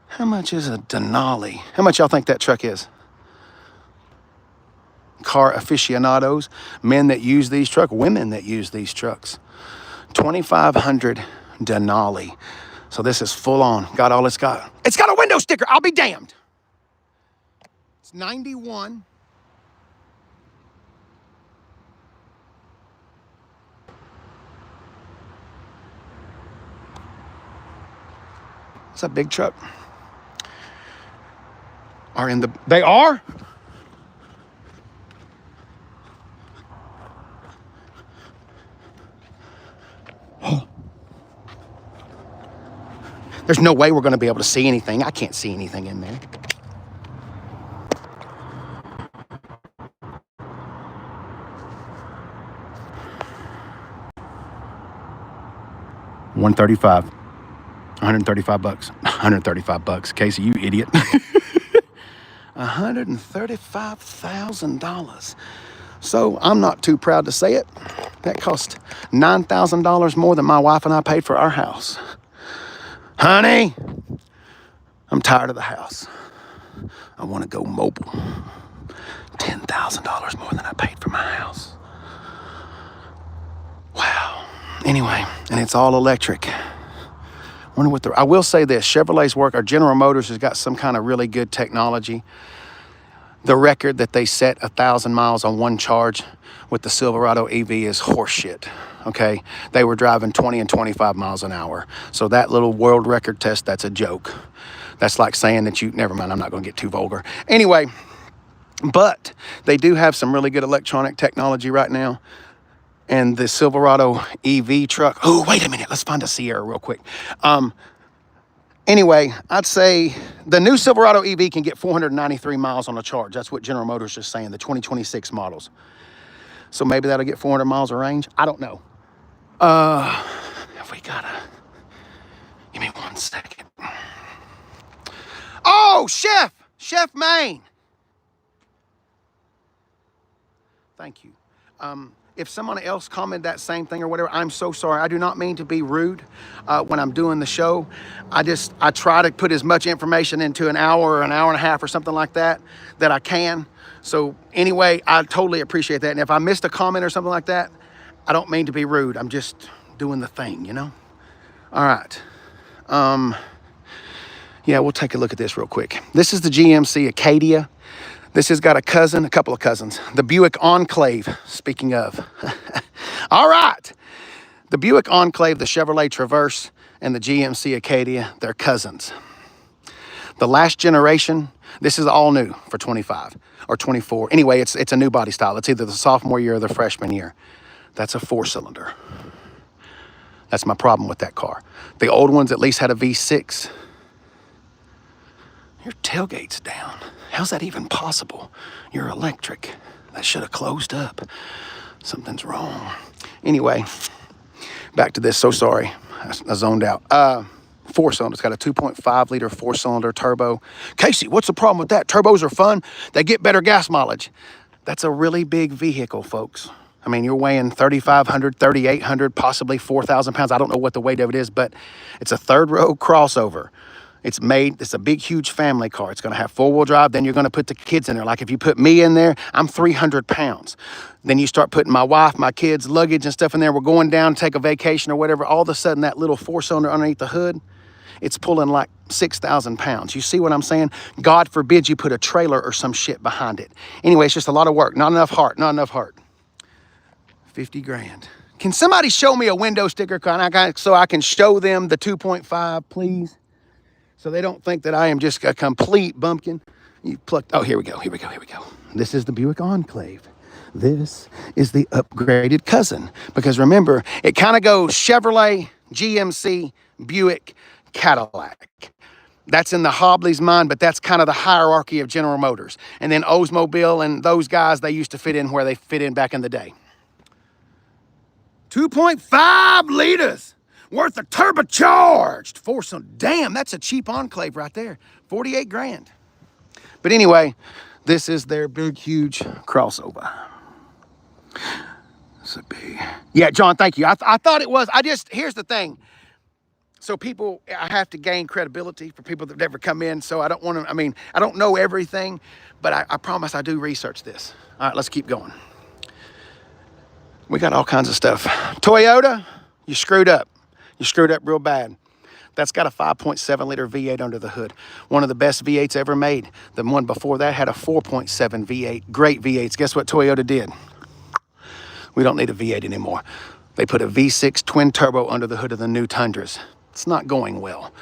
How much is a Denali? How much y'all think that truck is? car aficionados, men that use these trucks, women that use these trucks. 2,500 Denali. So this is full on. Got all it's got. It's got a window sticker. I'll be damned. It's 91. It's a big truck. They are? There's no way we're going to be able to see anything. I can't see anything in there. $135. $135. $135. Casey, you idiot. $135,000. So I'm not too proud to say it. That cost $9,000 more than my wife and I paid for our house. Honey, I'm tired of the house. I want to go mobile. $10,000 more than I paid for my house. Wow. Anyway, and it's all electric. Wonder what I will say this, Chevrolet's work, or General Motors has got some kind of really good technology. The record that they set 1,000 miles on one charge with the Silverado EV is horseshit, okay? They were driving 20 and 25 miles an hour. So that little world record test, that's a joke. That's like saying that never mind, I'm not gonna get too vulgar. Anyway, but they do have some really good electronic technology right now. And the Silverado EV truck, oh, wait a minute, let's find a Sierra real quick. Anyway, I'd say the new Silverado EV can get 493 miles on a charge. That's what General Motors is saying, the 2026 models. So maybe that'll get 400 miles of range. I don't know. Have we gotta, give me 1 second. Oh, Chef Maine. Thank you. If someone else commented that same thing or whatever, I'm so sorry. I do not mean to be rude when I'm doing the show. I try to put as much information into an hour or an hour and a half or something like that I can. So anyway, I totally appreciate that. And if I missed a comment or something like that, I don't mean to be rude. I'm just doing the thing, you know? All right. Yeah, we'll take a look at this real quick. This is the GMC Acadia. This has got a couple of cousins. The Buick Enclave, speaking of. All right. The Buick Enclave, the Chevrolet Traverse, and the GMC Acadia, they're cousins. The last generation, this is all new for 25 or 24. Anyway, it's a new body style. It's either the sophomore year or the freshman year. That's a 4-cylinder. That's my problem with that car. The old ones at least had a V6. Your tailgate's down. How's that even possible? You're electric. That should have closed up. Something's wrong. Anyway, back to this. So sorry. I zoned out. 4-cylinder. It's got a 2.5 liter 4-cylinder turbo. Casey, what's the problem with that? Turbos are fun. They get better gas mileage. That's a really big vehicle, folks. I mean, you're weighing 3,500, 3,800, possibly 4,000 pounds. I don't know what the weight of it is, but it's a third-row crossover. It's a big, huge family car. It's going to have 4-wheel drive. Then you're going to put the kids in there. Like if you put me in there, I'm 300 pounds. Then you start putting my wife, my kids, luggage and stuff in there. We're going down to take a vacation or whatever. All of a sudden, that little 4-cylinder underneath the hood, it's pulling like 6,000 pounds. You see what I'm saying? God forbid you put a trailer or some shit behind it. Anyway, it's just a lot of work. Not enough heart. 50 grand. Can somebody show me a window sticker so I can show them the 2.5, please? So they don't think that I am just a complete bumpkin. You plucked, oh, here we go. This is the Buick Enclave. This is the upgraded cousin. Because remember, it kind of goes Chevrolet, GMC, Buick, Cadillac. That's in the Hobley's mind, but that's kind of the hierarchy of General Motors. And then Oldsmobile and those guys, they used to fit in where they fit in back in the day. 2.5 liters. Worth of turbocharged 4-cylinder. Damn, that's a cheap Enclave right there. 48 grand. But anyway, this is their big, huge crossover. It's a big... Yeah, John, thank you. I thought it was. Here's the thing. So people, I have to gain credibility for people that never come in. So I don't want to, I mean, I don't know everything, but I promise I do research this. All right, let's keep going. We got all kinds of stuff. Toyota, you screwed up. You screwed up real bad. That's got a 5.7 liter V8 under the hood. One of the best V8s ever made. The one before that had a 4.7 V8. Great V8s. Guess what Toyota did? We don't need a V8 anymore. They put a V6 twin turbo under the hood of the new Tundras. It's not going well.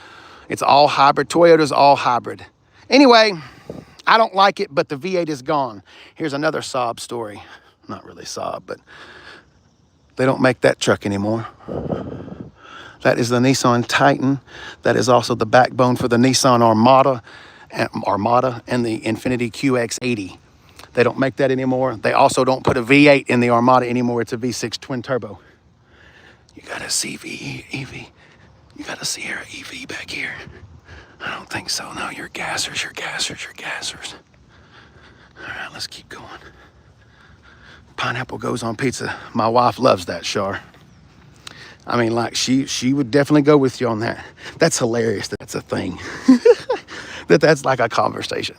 It's all hybrid. Toyota's all hybrid. Anyway, I don't like it, but the V8 is gone. Here's another sob story. Not really sob, but they don't make that truck anymore. That is the Nissan Titan. That is also the backbone for the Nissan Armada and the Infiniti QX80. They don't make that anymore. They also don't put a V8 in the Armada anymore. It's a V6 twin turbo. You got a CV EV. You got a Sierra EV back here. I don't think so. No, you're gassers, you're gassers, you're gassers. All right, let's keep going. Pineapple goes on pizza. My wife loves that, Char. I mean, like, she would definitely go with you on that. That's hilarious. That's a thing. That's like a conversation.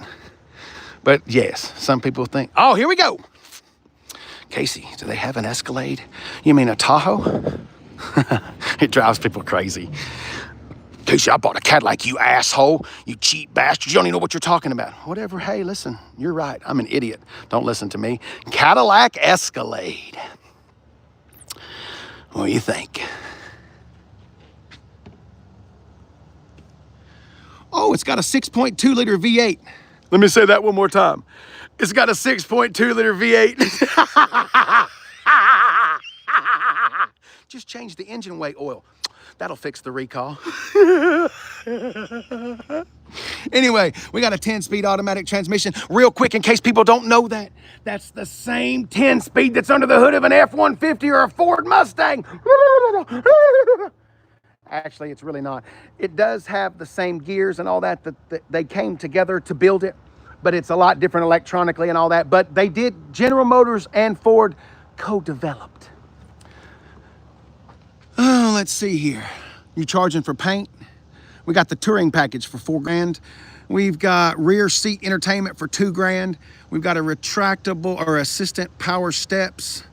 But yes, some people think, oh, here we go. Casey, do they have an Escalade? You mean a Tahoe? It drives people crazy. Casey, I bought a Cadillac, you asshole. You cheap bastard. You don't even know what you're talking about. Whatever. Hey, listen, you're right. I'm an idiot. Don't listen to me. Cadillac Escalade. What do you think? Oh, it's got a 6.2 liter V8. Let me say that one more time. It's got a 6.2 liter V8. Just change the engine weight oil. That'll fix the recall. Anyway, we got a 10-speed automatic transmission. Real quick, in case people don't know that, that's the same 10-speed that's under the hood of an F-150 or a Ford Mustang. Actually, it's really not. It does have the same gears and all that they came together to build it, but it's a lot different electronically and all that. But they did, General Motors and Ford co-developed. Oh, let's see here. You charging for paint? We got the touring package for $4,000. We've got rear seat entertainment for $2,000. We've got a retractable or assistant power steps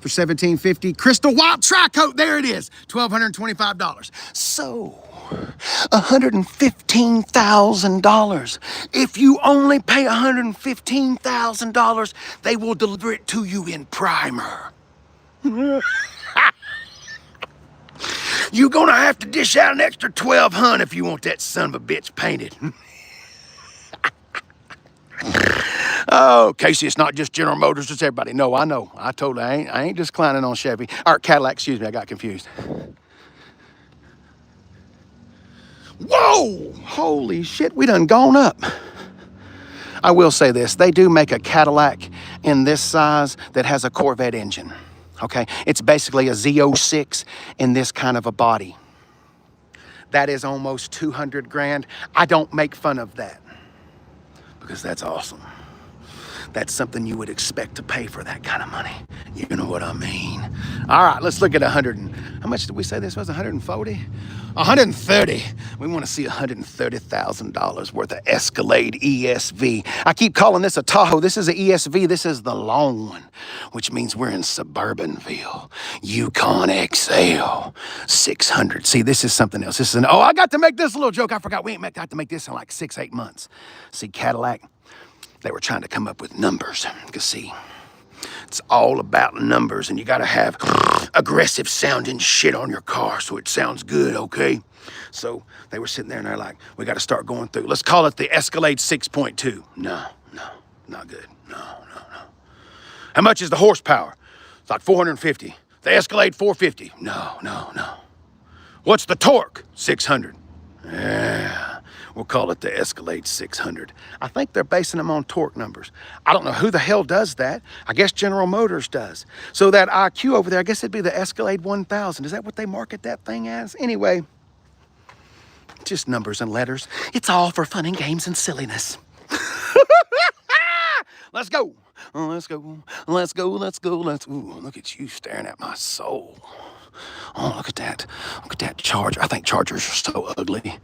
for $1,750. Crystal white tri-coat, there it is, $1,225. So, $115,000. If you only pay $115,000, they will deliver it to you in primer. You're gonna have to dish out an extra $1,200 if you want that son of a bitch painted. Oh, Casey, it's not just General Motors, it's everybody. No, I know. I ain't just clowning on Chevy. Or Cadillac, excuse me, I got confused. Whoa! Holy shit, we done gone up. I will say this, they do make a Cadillac in this size that has a Corvette engine. Okay, it's basically a Z06 in this kind of a body. That is almost $200,000. I don't make fun of that because that's awesome. That's something you would expect to pay for that kind of money. You know what I mean? All right, let's look at 100. How much did we say this was? 140? 130. We want to see $130,000 worth of Escalade ESV. I keep calling this a Tahoe. This is an ESV. This is the long one, which means we're in Suburbanville. Yukon XL 600. See, this is something else. This is oh, I got to make this little joke. I forgot we ain't got to make this in like 6-8 months. See, Cadillac, they were trying to come up with numbers. Because see, it's all about numbers, and you gotta have aggressive sounding shit on your car so it sounds good, okay? So they were sitting there and they're like, we gotta start going through. Let's call it the Escalade 6.2. No, not good. No. How much is the horsepower? It's like 450. The Escalade 450. No. What's the torque? 600. Yeah. We'll call it the Escalade 600. I think they're basing them on torque numbers. I don't know who the hell does that. I guess General Motors does. So that IQ over there, I guess it'd be the Escalade 1000. Is that what they market that thing as? Anyway, just numbers and letters. It's all for fun and games and silliness. Let's go. Let's go. Ooh, look at you staring at my soul. Oh, look at that. Look at that Charger. I think Chargers are so ugly.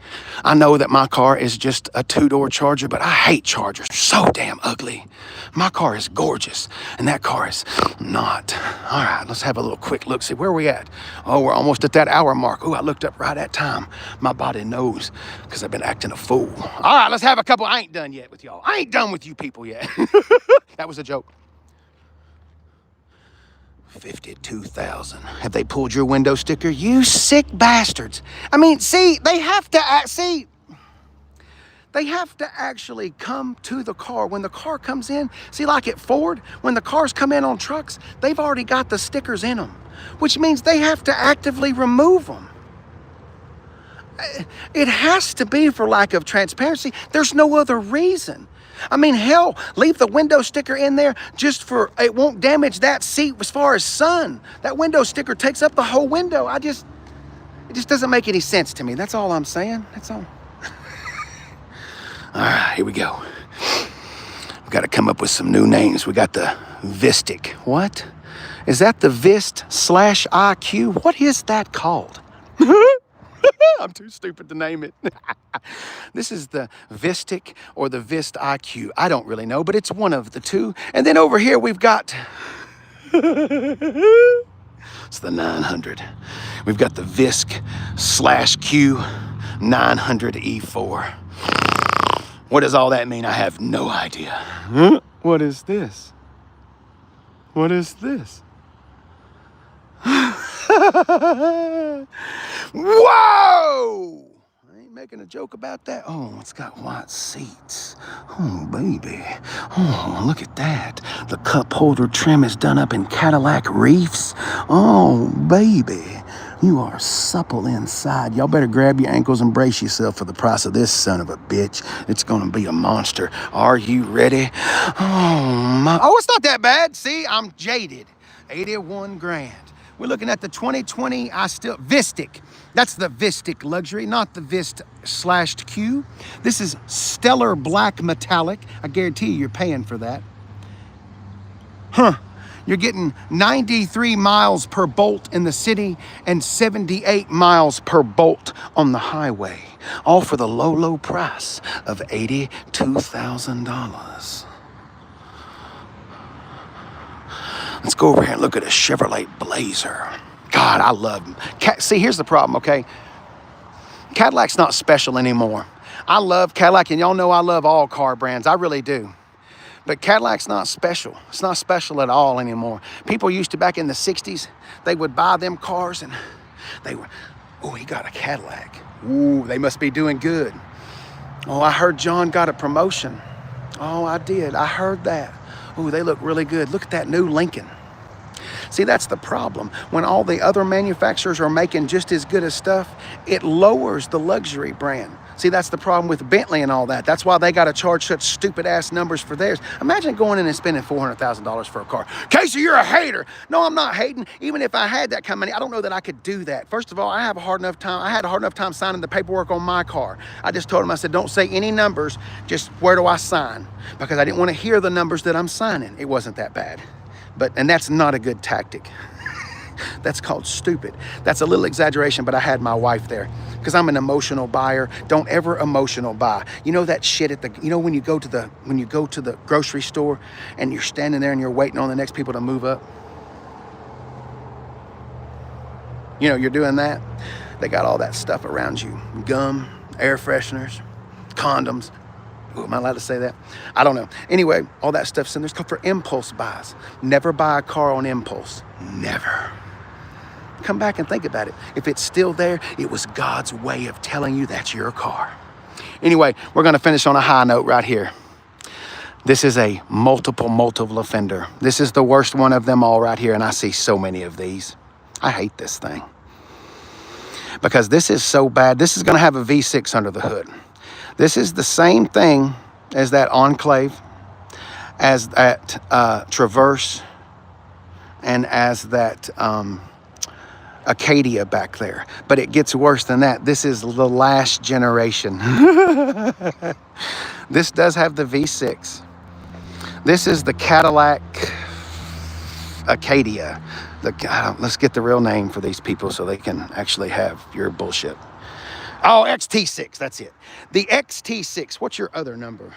I know that my car is just a two-door Charger, but I hate Chargers. They're so damn ugly. My car is gorgeous, and that car is not. All right, let's have a little quick look. See, where are we at? Oh, we're almost at that hour mark. Oh, I looked up right at time. My body knows because I've been acting a fool. All right, let's have a couple. I ain't done yet with y'all. I ain't done with you people yet. That was a joke. 52,000. Have they pulled your window sticker? You sick bastards. I mean, see, they have to actually come to the car. When the car comes in, see, like at Ford, when the cars come in on trucks, they've already got the stickers in them, which means they have to actively remove them. It has to be for lack of transparency. There's no other reason. I mean, hell, leave the window sticker in there just for, it won't damage that seat as far as sun. That window sticker takes up the whole window. It just doesn't make any sense to me. That's all I'm saying. That's all. All right, here we go. We've got to come up with some new names. We got the Vistic. What? Is that the Vist/IQ? What is that called? I'm too stupid to name it. This is the Vistic or the Vist IQ. I don't really know, but it's one of the two. And then over here we've got... It's the 900. We've got the Visk/Q 900E4. What does all that mean? I have no idea. Huh? What is this? What is this? Whoa! I ain't making a joke about that. Oh, it's got white seats. Oh, baby. Oh, look at that. The cup holder trim is done up in Cadillac reefs. Oh, baby. You are supple inside. Y'all better grab your ankles and brace yourself for the price of this son of a bitch. It's gonna be a monster. Are you ready? Oh, my. Oh, it's not that bad. See, I'm jaded. 81 grand. We're looking at the 2020 Vistic. That's the Vistic Luxury, not the Vist/Q. This is stellar black metallic. I guarantee you're paying for that. Huh. You're getting 93 miles per bolt in the city and 78 miles per bolt on the highway. All for the low, low price of $82,000. Let's go over here and look at a Chevrolet Blazer. God, I love them. See, here's the problem, okay? Cadillac's not special anymore. I love Cadillac, and y'all know I love all car brands. I really do. But Cadillac's not special. It's not special at all anymore. People used to, back in the 60s, they would buy them cars, and they were, oh, he got a Cadillac. Ooh, they must be doing good. Oh, I heard John got a promotion. Oh, I did. I heard that. Ooh, they look really good. Look at that new Lincoln. See, that's the problem. When all the other manufacturers are making just as good as stuff, it lowers the luxury brand. See, that's the problem with Bentley and all that. That's why they got to charge such stupid-ass numbers for theirs. Imagine going in and spending $400,000 for a car. Casey, you're a hater. No, I'm not hating. Even if I had that kind of money, I don't know that I could do that. First of all, I had a hard enough time signing the paperwork on my car. I just told him, I said, don't say any numbers, just where do I sign? Because I didn't want to hear the numbers that I'm signing. It wasn't that bad. And that's not a good tactic. That's called stupid. That's a little exaggeration, but I had my wife there because I'm an emotional buyer. Don't ever emotional buy. You know that shit when you go to the grocery store and you're standing there and you're waiting on the next people to move up. You know, you're doing that. They got all that stuff around you. Gum, air fresheners, condoms. Ooh, am I allowed to say that? I don't know. Anyway, all that stuff's in there. It's called for impulse buys. Never buy a car on impulse. Never. Come back and think about it. If it's still there, it was God's way of telling you that's your car. Anyway, we're going to finish on a high note right here. This is a multiple offender. This is the worst one of them all right here, and I see so many of these. I hate this thing. Because this is so bad. This is going to have a V6 under the hood. This is the same thing as that Enclave, as that Traverse, and as that Acadia back there. But it gets worse than that. This is the last generation. This does have the V6. This is the Cadillac Acadia. Let's get the real name for these people so they can actually have your bullshit. Oh, XT6, that's it. The XT6, what's your other number?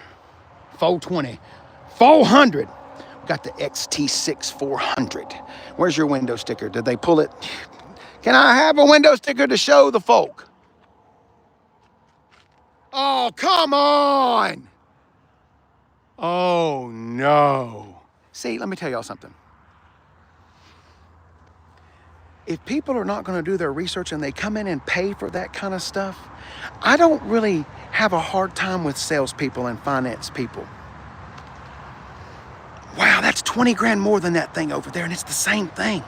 420. 400. Got the XT6 400. Where's your window sticker? Did they pull it? Can I have a window sticker to show the folk? Oh, come on. Oh, no. See, let me tell y'all something. If people are not going to do their research and they come in and pay for that kind of stuff, I don't really have a hard time with salespeople and finance people. Wow, that's 20 grand more than that thing over there, and it's the same thing.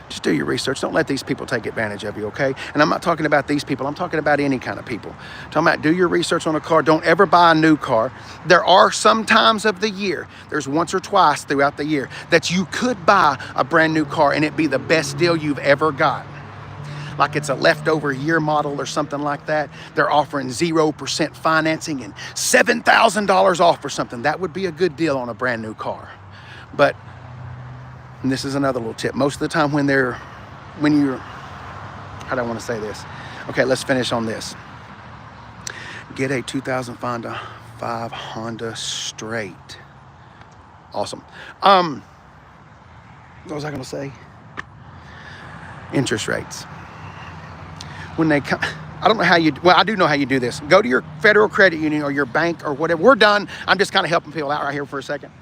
Just do your research. Don't let these people take advantage of you, okay? And I'm not talking about these people. I'm talking about any kind of people. I'm talking about do your research on a car. Don't ever buy a new car. There are some times of the year, there's once or twice throughout the year, that you could buy a brand new car and it be the best deal you've ever got. Like it's a leftover year model or something like that. They're offering 0% financing and $7,000 off or something. That would be a good deal on a brand new car. But, and this is another little tip, most of the time how do I want to say this? Okay, let's finish on this. Get a 2005 Honda Straight. Awesome. What was I going to say? Interest rates. When they come, I don't know how you, well, I do know how you do this. Go to your federal credit union or your bank or whatever. We're done. I'm just kind of helping people out right here for a second.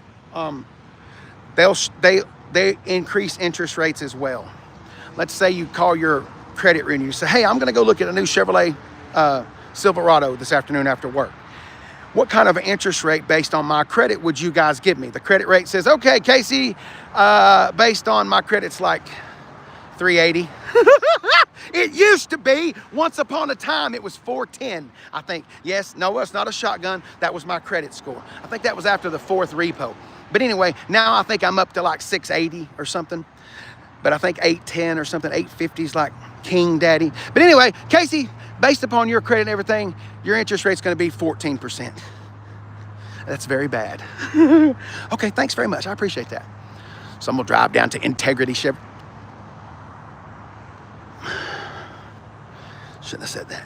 They increase interest rates as well. Let's say you call your credit union. You say, hey, I'm going to go look at a new Chevrolet Silverado this afternoon after work. What kind of an interest rate based on my credit would you guys give me? The credit rate says, okay, Casey, based on my credit's like 380. It used to be, once upon a time, it was 410, I think. Yes, no, it's not a shotgun. That was my credit score. I think that was after the fourth repo. But anyway, now I think I'm up to like 680 or something. But I think 810 or something, 850 is like King Daddy. But anyway, Casey, based upon your credit and everything, your interest rate's going to be 14%. That's very bad. Okay, thanks very much. I appreciate that. So I'm going to drive down to Integrity Chevrolet. Shouldn't have said that.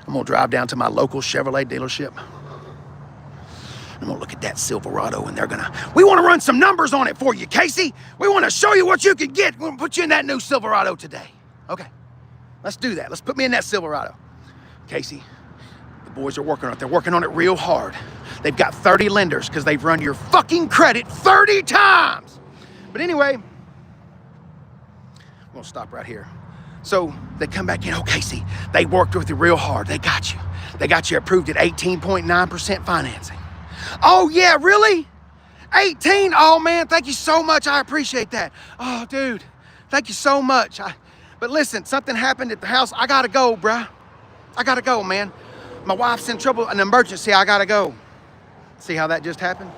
I'm gonna drive down to my local Chevrolet dealership. I'm gonna look at that Silverado and we wanna run some numbers on it for you, Casey. We wanna show you what you can get. We're gonna put you in that new Silverado today. Okay, let's do that. Let's put me in that Silverado. Casey, the boys are working on it. They're working on it real hard. They've got 30 lenders because they've run your fucking credit 30 times. But anyway, I'm gonna stop right here. So they come back in, oh, Casey, they worked with you real hard. They got you. They got you approved at 18.9% financing. Oh, yeah, really? 18? Oh, man, thank you so much. I appreciate that. Oh, dude, thank you so much. But listen, something happened at the house. I got to go, bruh. I got to go, man. My wife's in trouble, an emergency. I got to go. See how that just happened?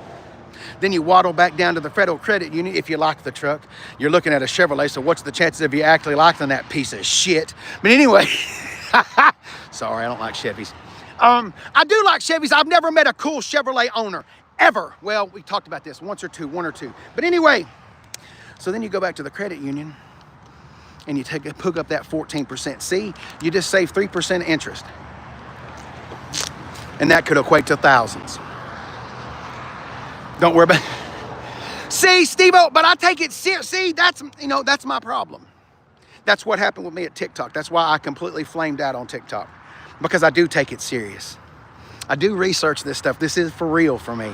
Then you waddle back down to the federal credit union if you like the truck. You're looking at a Chevrolet, so what's the chances of you actually liking that piece of shit? But anyway, sorry, I don't like Chevys. I do like Chevys. I've never met a cool Chevrolet owner, ever. Well, we talked about this one or two. But anyway, so then you go back to the credit union and you hook up that 14%. See, you just save 3% interest. And that could equate to thousands. Don't worry about it. See, Steve-O, but I take it serious. See, that's my problem. That's what happened with me at TikTok. That's why I completely flamed out on TikTok, because I do take it serious. I do research this stuff. This is for real for me.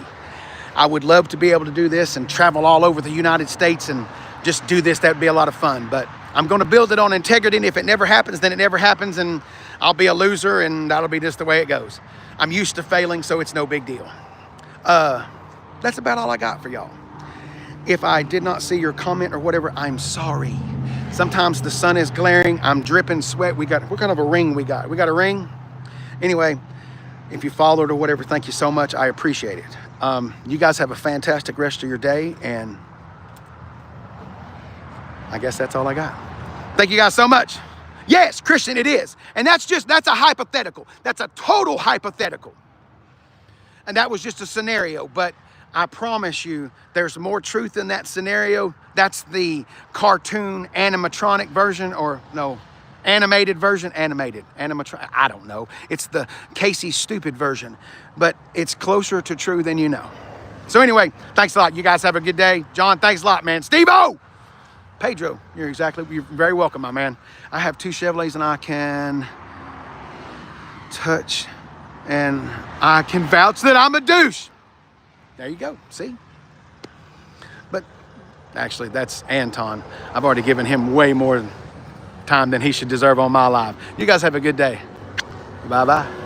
I would love to be able to do this and travel all over the United States and just do this. That would be a lot of fun, but I'm going to build it on integrity, and if it never happens, then it never happens, and I'll be a loser, and that'll be just the way it goes. I'm used to failing, so it's no big deal. That's about all I got for y'all. If I did not see your comment or whatever, I'm sorry. Sometimes the sun is glaring, I'm dripping sweat. What kind of a ring we got? We got a ring? Anyway, if you followed or whatever, thank you so much. I appreciate it. You guys have a fantastic rest of your day, and I guess that's all I got. Thank you guys so much. Yes, Christian, it is. And that's a hypothetical. That's a total hypothetical. And that was just a scenario, but I promise you, there's more truth in that scenario. That's the cartoon animatronic version, or no, animated version, animatronic, I don't know. It's the Casey stupid version, but it's closer to true than you know. So anyway, thanks a lot. You guys have a good day. John, thanks a lot, man. Steve-O! Pedro, you're very welcome, my man. I have 2 Chevrolets and I can touch and I can vouch that I'm a douche. There you go, see? But actually, that's Anton. I've already given him way more time than he should deserve on my live. You guys have a good day. Bye-bye.